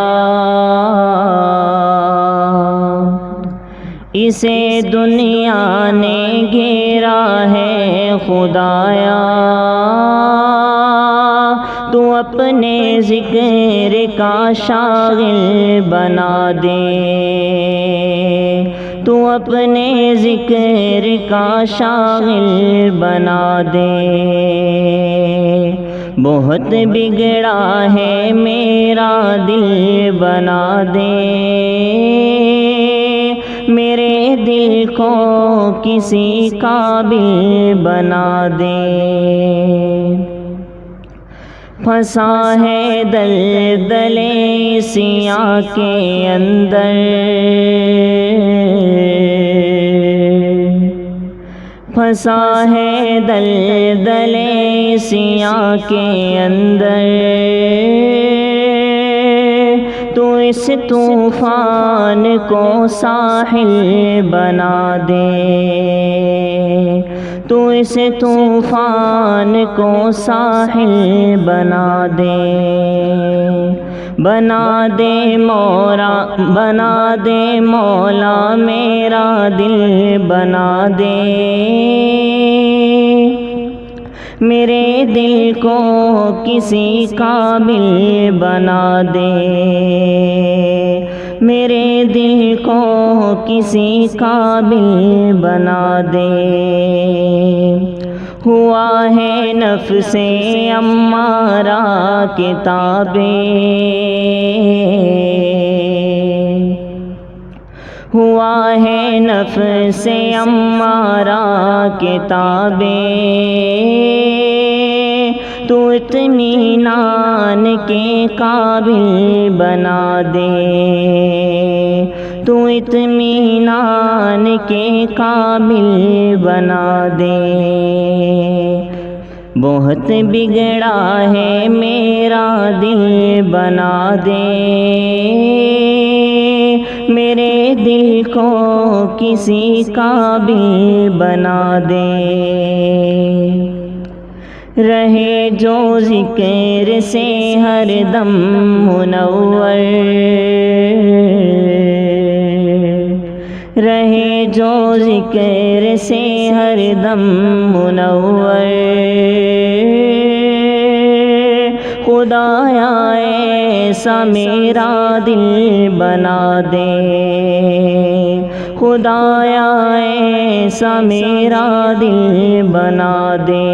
اسے دنیا نے گھیرا ہے خدایا، تو اپنے ذکر کا شاغل بنا دے، تو اپنے ذکر کا شاغل بنا دے۔ بہت بگڑا ہے میرا دل بنا دے، میرے دل کو کسی قابل بنا دے۔ پھنسا ہے دلدل سیاہ کے اندر، پھنسا ہے دلدل سیاہ کے اندر، تو اس طوفان کو ساحل بنا دے، تو اس طوفان کو ساحل بنا دے۔ بنا دے مولا، بنا دے مولا میرا دل بنا دے، میرے دل کو کسی قابل بنا دے، میرے دل کو کسی قابل بنا دے۔ ہوا ہے نفس امارہ کے تابع، ہوا ہے نفس امارہ کے تابع، تو اطمینان کے قابل بنا دے، تو اطمینان کے قابل بنا دے۔ بہت بگڑا ہے میرا دل بنا دے، میرے دل کو کسی قابل بنا دے۔ رہے جو ذکر سے ہر دم منور، رہے جو ذکر سے ہر دم منور، خدایا ایسا میرا دل بنا دے، خدایا ایسا میرا دل بنا دے۔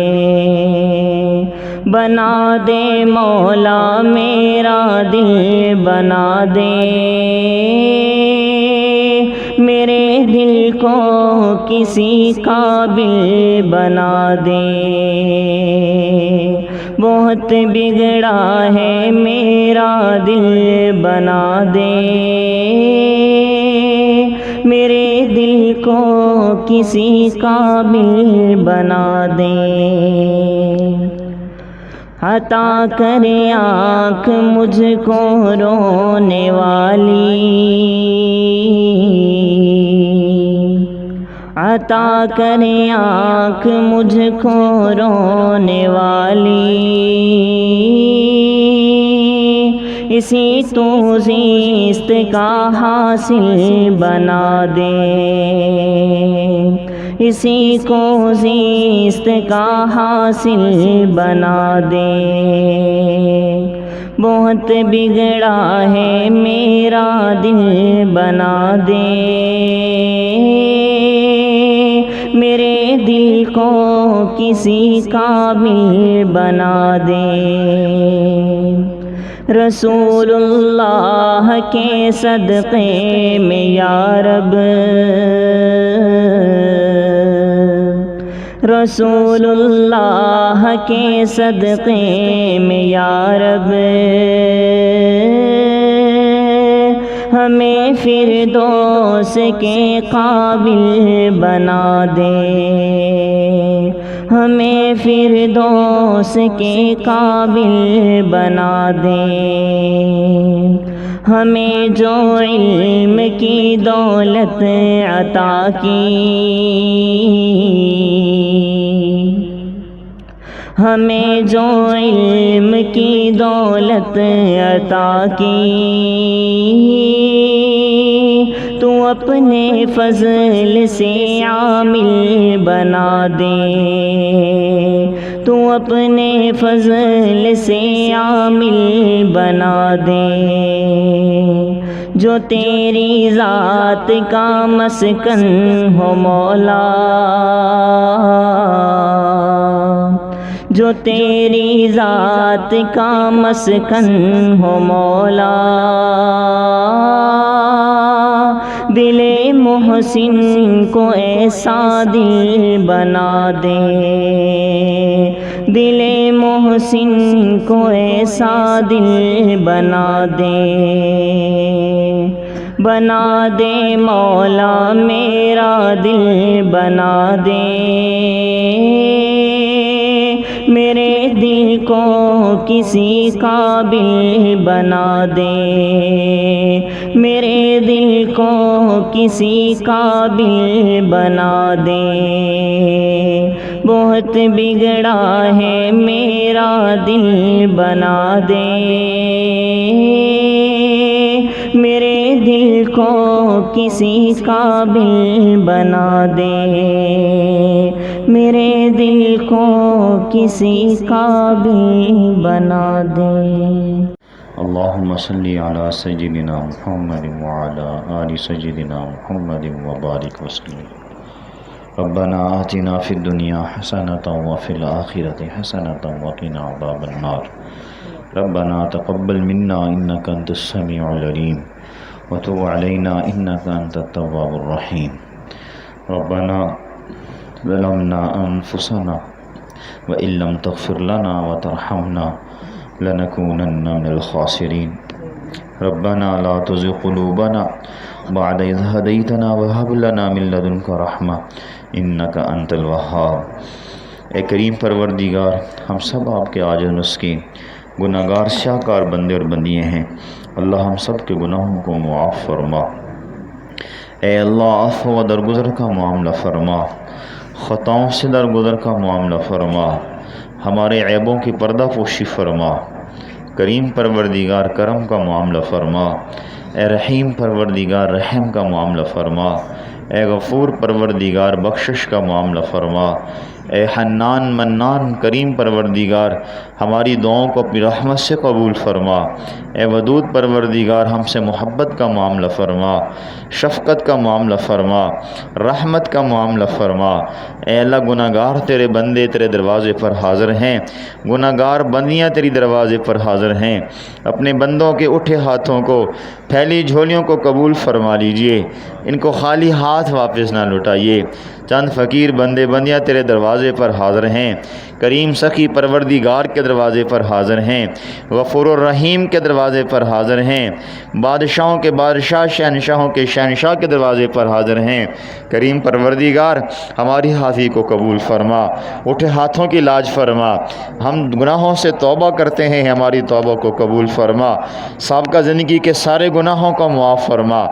بنا دے مولا میرا دل بنا دے، میرے دل کو کسی قابل بنا دے۔ بہت بگڑا ہے میرا دل بنا دے، میرے دل کو کسی قابل بنا دے۔ عطا کرے آنکھ مجھ کو رونے والی، عطا کرے آنکھ مجھ کو رونے والی، اسی تو زیست کا حاصل بنا دے، اسی کو زیست کا حاصل بنا دے۔ بہت بگڑا ہے میرا دل بنا دے، میرے دل کو کسی قابل بنا دے۔ رسول اللہ کے صدقے میں یا رب، رسول اللہ کے صدقے میں یا رب ہمیں فردوس کے قابل بنا دے، ہمیں فردوس کے قابل بنا دے، ہمیں جو علم کی دولت عطا کی، ہمیں جو علم کی دولت عطا کی، تو اپنے فضل سے عامل بنا دے، تو اپنے فضل سے عامل بنا دے، جو تیری ذات کا مسکن ہو مولا، جو تیری ذات کا مسکن ہو مولا، دل محسن کو ایسا دل بنا دے، دل محسن کو ایسا دل بنا دے، بنا دے مولا میرا دل بنا دے، میرے دل کو کسی قابل بنا دے، میرے دل کو کسی قابل بنا دے، بہت بگڑا ہے میرا دل بنا دے، میرے دل کو کسی قابل بنا دے، میرے دل کو کسی قابل بنا دے۔ اللهم صل على سيدنا محمد وعلى آل سيدنا محمد وبارك وسلم۔ ربنا آتنا في الدنيا حسنة وفي الآخرة حسنة وقنا عذاب النار۔ ربنا تقبل منا إنك أنت السميع العليم وتب علينا إنك أنت التواب الرحيم۔ ربنا ظلمنا أنفسنا وإن لم تغفر لنا وترحمنا لنكونن من الخاسرين۔ ربنا لا تزغ قلوبنا بعد إذ هديتنا وهب لنا من لدنك رحمة إنك أنت الوهاب۔ اے کریم پروردگار، ہم سب آپ کے عاجز مسکین گناہ گار سیاہ کار بندے اور بندیاں ہیں، اللہ ہم سب کے گناہوں کو معاف فرما۔ اے اللہ عفو و درگزر کا معاملہ فرما، خطاؤں سے درگزر کا معاملہ فرما، ہمارے عیبوں کی پردہ پوشی فرما۔ کریم پروردگار کرم کا معاملہ فرما، اے رحیم پروردگار رحم کا معاملہ فرما، اے غفور پروردگار بخشش کا معاملہ فرما، اے حنان منان کریم پروردگار ہماری دعاؤں کو اپنی رحمت سے قبول فرما، اے ودود پروردگار ہم سے محبت کا معاملہ فرما، شفقت کا معاملہ فرما، رحمت کا معاملہ فرما۔ اے اللہ گناہ گار تیرے بندے تیرے دروازے پر حاضر ہیں، گناہ گار بندیاں تیری دروازے پر حاضر ہیں، اپنے بندوں کے اٹھے ہاتھوں کو پھیلی جھولیوں کو قبول فرما لیجئے، ان کو خالی ہاتھ واپس نہ لوٹائیے۔ چند فقیر بندے بندیاں تیرے دروازے پر حاضر ہیں، کریم سخی پروردگار کے دروازے پر حاضر ہیں، غفور الرحیم کے دروازے پر حاضر ہیں، بادشاہوں کے بادشاہ شہنشاہوں کے شہنشاہ کے دروازے پر حاضر ہیں۔ کریم پروردگار ہماری حاضری کو قبول فرما، اٹھے ہاتھوں کی لاج فرما، ہم گناہوں سے توبہ کرتے ہیں، ہماری توبہ کو قبول فرما، سابقہ زندگی کے سارے گناہوں کو معاف فرما،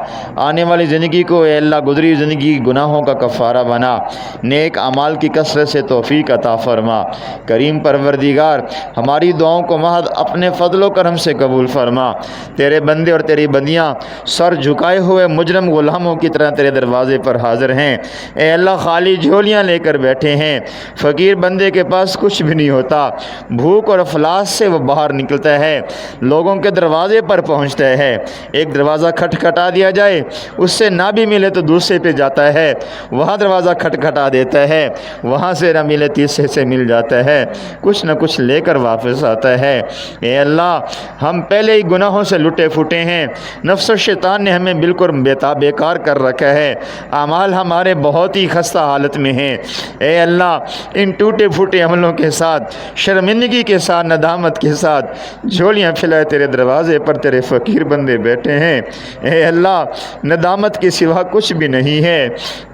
آنے والی زندگی کو اے اللہ گزری زندگی گناہوں کا کفارہ بنا، نیک اعمال کی کثرت سے توفیق عطا فرما۔ کریم پروردگار ہماری دعاؤں کو محض اپنے فضل و کرم سے قبول فرما۔ تیرے بندے اور تیری بندیاں سر جھکائے ہوئے مجرم غلاموں کی طرح تیرے دروازے پر حاضر ہیں، اے اللہ خالی جھولیاں لے کر بیٹھے ہیں، فقیر بندے کے پاس کچھ بھی نہیں ہوتا، بھوک اور افلاس سے وہ باہر نکلتا ہے، لوگوں کے دروازے پر پہنچتا ہے، ایک دروازہ کھٹکھٹا دیا جائے اس سے نہ بھی ملے تو دوسرے پہ جاتا ہے، وہاں دروازہ دروازہ کھٹکھٹا دیتا ہے، وہاں سے نہ ملے تیسرے سے مل جاتا ہے، کچھ نہ کچھ لے کر واپس آتا ہے۔ اے اللہ، ہم پہلے ہی گناہوں سے لٹے پھوٹے ہیں، نفس و شیطان نے ہمیں بالکل بیکار کر رکھا ہے، اعمال ہمارے بہت ہی خستہ حالت میں ہیں۔ اے اللہ، ان ٹوٹے پھوٹے عملوں کے ساتھ، شرمندگی کے ساتھ، ندامت کے ساتھ جھولیاں پھیلائے تیرے دروازے پر تیرے فقیر بندے بیٹھے ہیں۔ اے اللہ، ندامت کے سوا کچھ بھی نہیں ہے،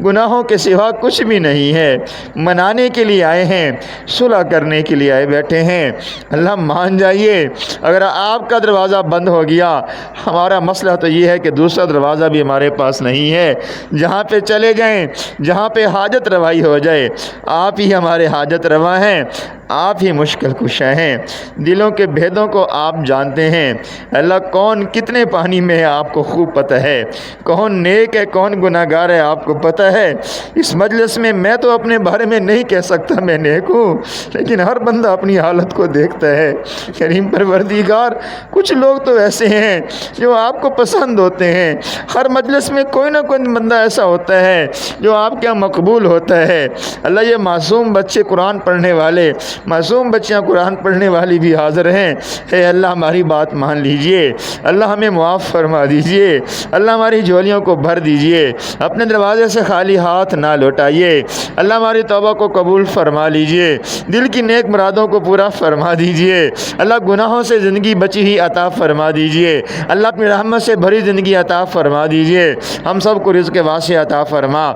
گناہوں کے سوا کچھ بھی نہیں ہے، منانے کے لیے آئے ہیں، صلح کرنے کے لیے آئے بیٹھے ہیں۔ اللہ مان جائیے، اگر آپ کا دروازہ بند ہو گیا، ہمارا مسئلہ تو یہ ہے کہ دوسرا دروازہ بھی ہمارے پاس نہیں ہے، جہاں پہ چلے جائیں، جہاں پہ حاجت روائی ہو جائے، آپ ہی ہمارے حاجت روا ہیں، آپ ہی مشکل کشا ہیں، دلوں کے بھیدوں کو آپ جانتے ہیں۔ اللہ، کون کتنے پانی میں ہے آپ کو خوب پتہ ہے، کون نیک ہے کون گناہ گار ہے آپ کو پتہ ہے۔ اس مجلس میں تو اپنے بارے میں نہیں کہہ سکتا میں نیک ہوں، لیکن ہر بندہ اپنی حالت کو دیکھتا ہے۔ کریم پروردگار، کچھ لوگ تو ایسے ہیں جو آپ کو پسند ہوتے ہیں، ہر مجلس میں کوئی نہ کوئی بندہ ایسا ہوتا ہے جو آپ کے مقبول ہوتا ہے۔ اللہ، یہ معصوم بچے قرآن پڑھنے والے، معصوم بچیاں قرآن پڑھنے والی بھی حاضر ہیں۔ اے اللہ، ہماری بات مان لیجئے، اللہ ہمیں معاف فرما دیجئے، اللہ ہماری جھولیوں کو بھر دیجئے، اپنے دروازے سے خالی ہاتھ نہ لوٹائیے۔ اللہ، ہماری توبہ کو قبول فرما لیجئے، دل کی نیک مرادوں کو پورا فرما دیجئے۔ اللہ، گناہوں سے زندگی بچی ہی عطا فرما دیجئے، اللہ اپنی رحمت سے بھری زندگی عطا فرما دیجئے۔ ہم سب کو رزق واسع عطا فرما،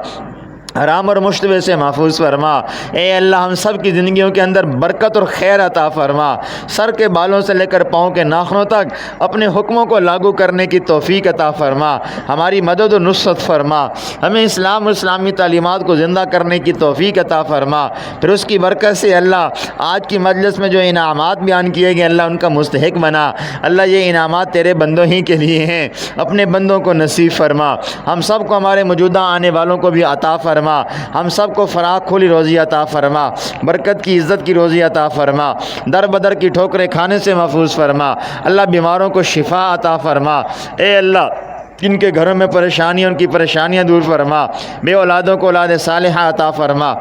حرام اور مشتبہ سے محفوظ فرما۔ اے اللہ، ہم سب کی زندگیوں کے اندر برکت اور خیر عطا فرما، سر کے بالوں سے لے کر پاؤں کے ناخنوں تک اپنے حکموں کو لاگو کرنے کی توفیق عطا فرما، ہماری مدد و نصرت فرما، ہمیں اسلام اور اسلامی تعلیمات کو زندہ کرنے کی توفیق عطا فرما۔ پھر اس کی برکت سے اللہ، آج کی مجلس میں جو انعامات بیان کیے گئے، اللہ ان کا مستحق بنا۔ اللہ، یہ انعامات تیرے بندوں ہی کے لیے ہیں، اپنے بندوں کو نصیب فرما، ہم سب کو ہمارے موجودہ آنے والوں کو بھی عطا فرما، ہم سب کو فراخ کھلی روزی عطا فرما، برکت کی عزت کی روزی عطا فرما، در بدر کی ٹھوکریں کھانے سے محفوظ فرما۔ اللہ، بیماروں کو شفا عطا فرما۔ اے اللہ، جن کے گھروں میں پریشانی، ان کی پریشانیاں دور فرما، بے اولادوں کو اولاد صالحہ عطا فرما،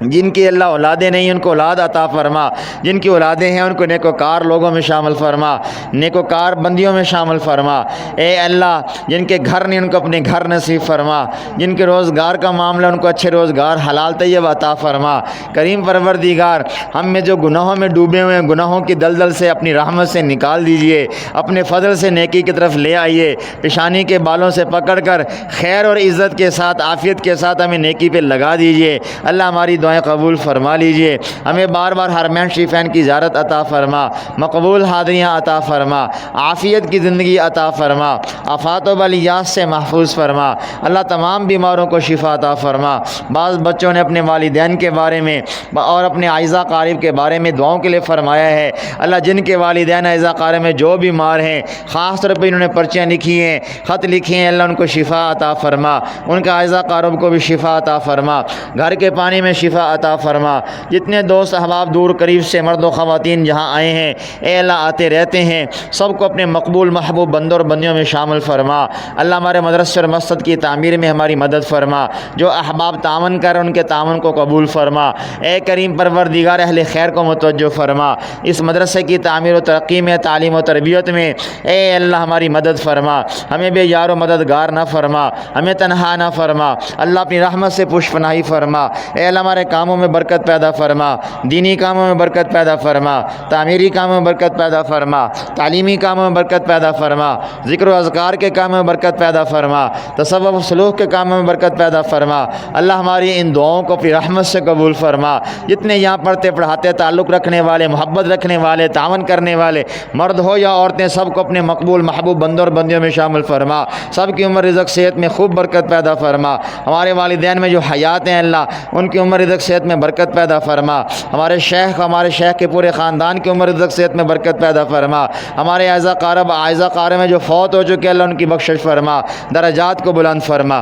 جن کی اللہ اولادیں نہیں ان کو اولاد عطا فرما، جن کی اولادیں ہیں ان کو نیکوکار لوگوں میں شامل فرما، نیکوکار بندیوں میں شامل فرما۔ اے اللہ، جن کے گھر نہیں ان کو اپنے گھر نصیب فرما، جن کے روزگار کا معاملہ ان کو اچھے روزگار حلال طیب عطا فرما۔ کریم پروردگار، ہم میں جو گناہوں میں ڈوبے ہوئے ہیں، گناہوں کی دلدل سے اپنی رحمت سے نکال دیجئے، اپنے فضل سے نیکی کی طرف لے آئیے، پیشانی کے بالوں سے پکڑ کر خیر اور عزت کے ساتھ، عافیت کے ساتھ ہمیں نیکی پہ لگا دیجئے۔ اللہ، ہماری دعائیں قبول فرما لیجئے، ہمیں بار بار حرمین شریفین کی زیارت عطا فرما، مقبول حاضریاں عطا فرما، عافیت کی زندگی عطا فرما، آفات و بلیات سے محفوظ فرما۔ اللہ، تمام بیماروں کو شفا عطا فرما۔ بعض بچوں نے اپنے والدین کے بارے میں اور اپنے اعزا قارب کے بارے میں دعاؤں کے لیے فرمایا ہے۔ اللہ، جن کے والدین اعزا قارب میں جو بیمار ہیں، خاص طور پہ انہوں نے پرچیاں لکھی ہیں، خط لکھے ہیں، اللہ ان کو شفا عطا فرما، ان کا اعزا قارب کو بھی شفا عطا فرما، گھر کے پانی میں شفا عطا فرما۔ جتنے دوست احباب دور قریب سے مرد و خواتین جہاں آئے ہیں، اے اللہ آتے رہتے ہیں، سب کو اپنے مقبول محبوب بندوں اور بندیوں میں شامل فرما۔ اللہ، ہمارے مدرسے اور مسجد کی تعمیر میں ہماری مدد فرما، جو احباب تعاون کر ان کے تعاون کو قبول فرما۔ اے کریم پروردگار، اہل خیر کو متوجہ فرما، اس مدرسے کی تعمیر و ترقی میں، تعلیم و تربیت میں اے اللہ ہماری مدد فرما، ہمیں بے یار و مددگار نہ فرما، ہمیں تنہا نہ فرما۔ اللہ، اپنی رحمت سے پوش پناہی فرما۔ اے اللہ، ہمارے کاموں میں برکت پیدا فرما، دینی کاموں میں برکت پیدا فرما، تعمیری کاموں میں برکت پیدا فرما، تعلیمی کاموں میں برکت پیدا فرما، ذکر و اذکار کے کاموں میں برکت پیدا فرما، تصوف و سلوک کے کاموں میں برکت پیدا فرما۔ اللہ، ہماری ان دعاؤں کو اپنی رحمت سے قبول فرما۔ جتنے یہاں پڑھتے پڑھاتے، تعلق رکھنے والے، محبت رکھنے والے، تعاون کرنے والے، مرد ہو یا عورتیں، سب کو اپنے مقبول محبوب بندوں اور بندیوں میں شامل فرما۔ سب کی عمر رزق صحت میں خوب برکت پیدا فرما۔ ہمارے والدین میں جو حیات ہیں اللہ، ان کی عمر رزق رزق صحت میں برکت پیدا فرما، ہمارے شیخ کے پورے خاندان کی عمر رزق صحت میں برکت پیدا فرما، ہمارے اعزا قارب میں جو فوت ہو چکے اللہ ان کی بخشش فرما، درجات کو بلند فرما۔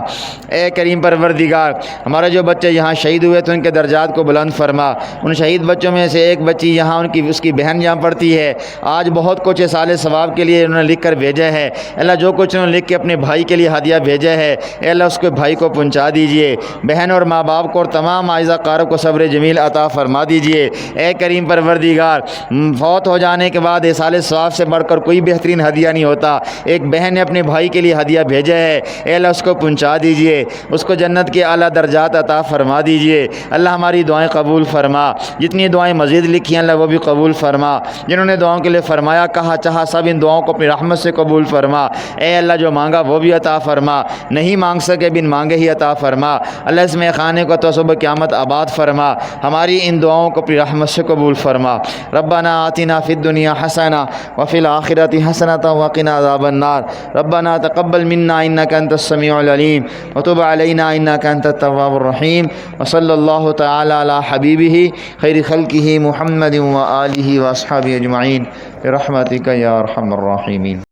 اے کریم پروردگار، ہمارے جو بچے یہاں شہید ہوئے تو ان کے درجات کو بلند فرما۔ ان شہید بچوں میں سے ایک بچی یہاں اس کی بہن یہاں پڑھتی ہے، آج بہت کچھ سال ثواب کے لیے انہوں نے لکھ کر بھیجا ہے اللہ، جو کچھ انہوں نے لکھ کے اپنے بھائی کے لیے ہدیہ بھیجا ہے اے اللہ اس کے بھائی کو پہنچا دیجئے، بہن اور ماں باپ کو اور تمام اعزا قارب کو صبر جمیل عطا فرما دیجئے۔ اے کریم پروردگار، فوت ہو جانے کے بعد سال ثواب سے بڑھ کر کوئی بہترین ہدیہ نہیں ہوتا، ایک بہن نے اپنے بھائی کے لیے ہدیہ بھیجا ہے اے اللہ اس کو پہنچا دیجئے، اس کو جنت کے اعلیٰ درجات عطا فرما دیجئے۔ اللہ ہماری دعائیں قبول فرما، جتنی دعائیں مزید لکھی ہیں اللہ وہ بھی قبول فرما، جنہوں نے دعاؤں کے لیے فرمایا کہا چاہا سب ان دعاؤں کو اپنی رحمت سے قبول فرما۔ اے اللہ جو مانگا وہ بھی عطا فرما، نہیں مانگ سکے بن مانگے ہی عطا فرما۔ اللہ اس میں خانے کو تو صبح قیامت آباد فرما، ہماری ان دعاؤں کو اپنی رحمت سے قبول فرما۔ ربنا آتنا فی الدنیا حسنہ وفی الآخرۃ حسنۃ وقنا عذاب النار۔ ربنا تقبل منا انک انت السمیع العلیم وتب علینا انک انت التواب الرحیم، وصلی اللہ تعالی علی حبیبہ خیر خلقہ محمد وآلہ واصحابہ اجمعین برحمتک یا ارحم الراحمین۔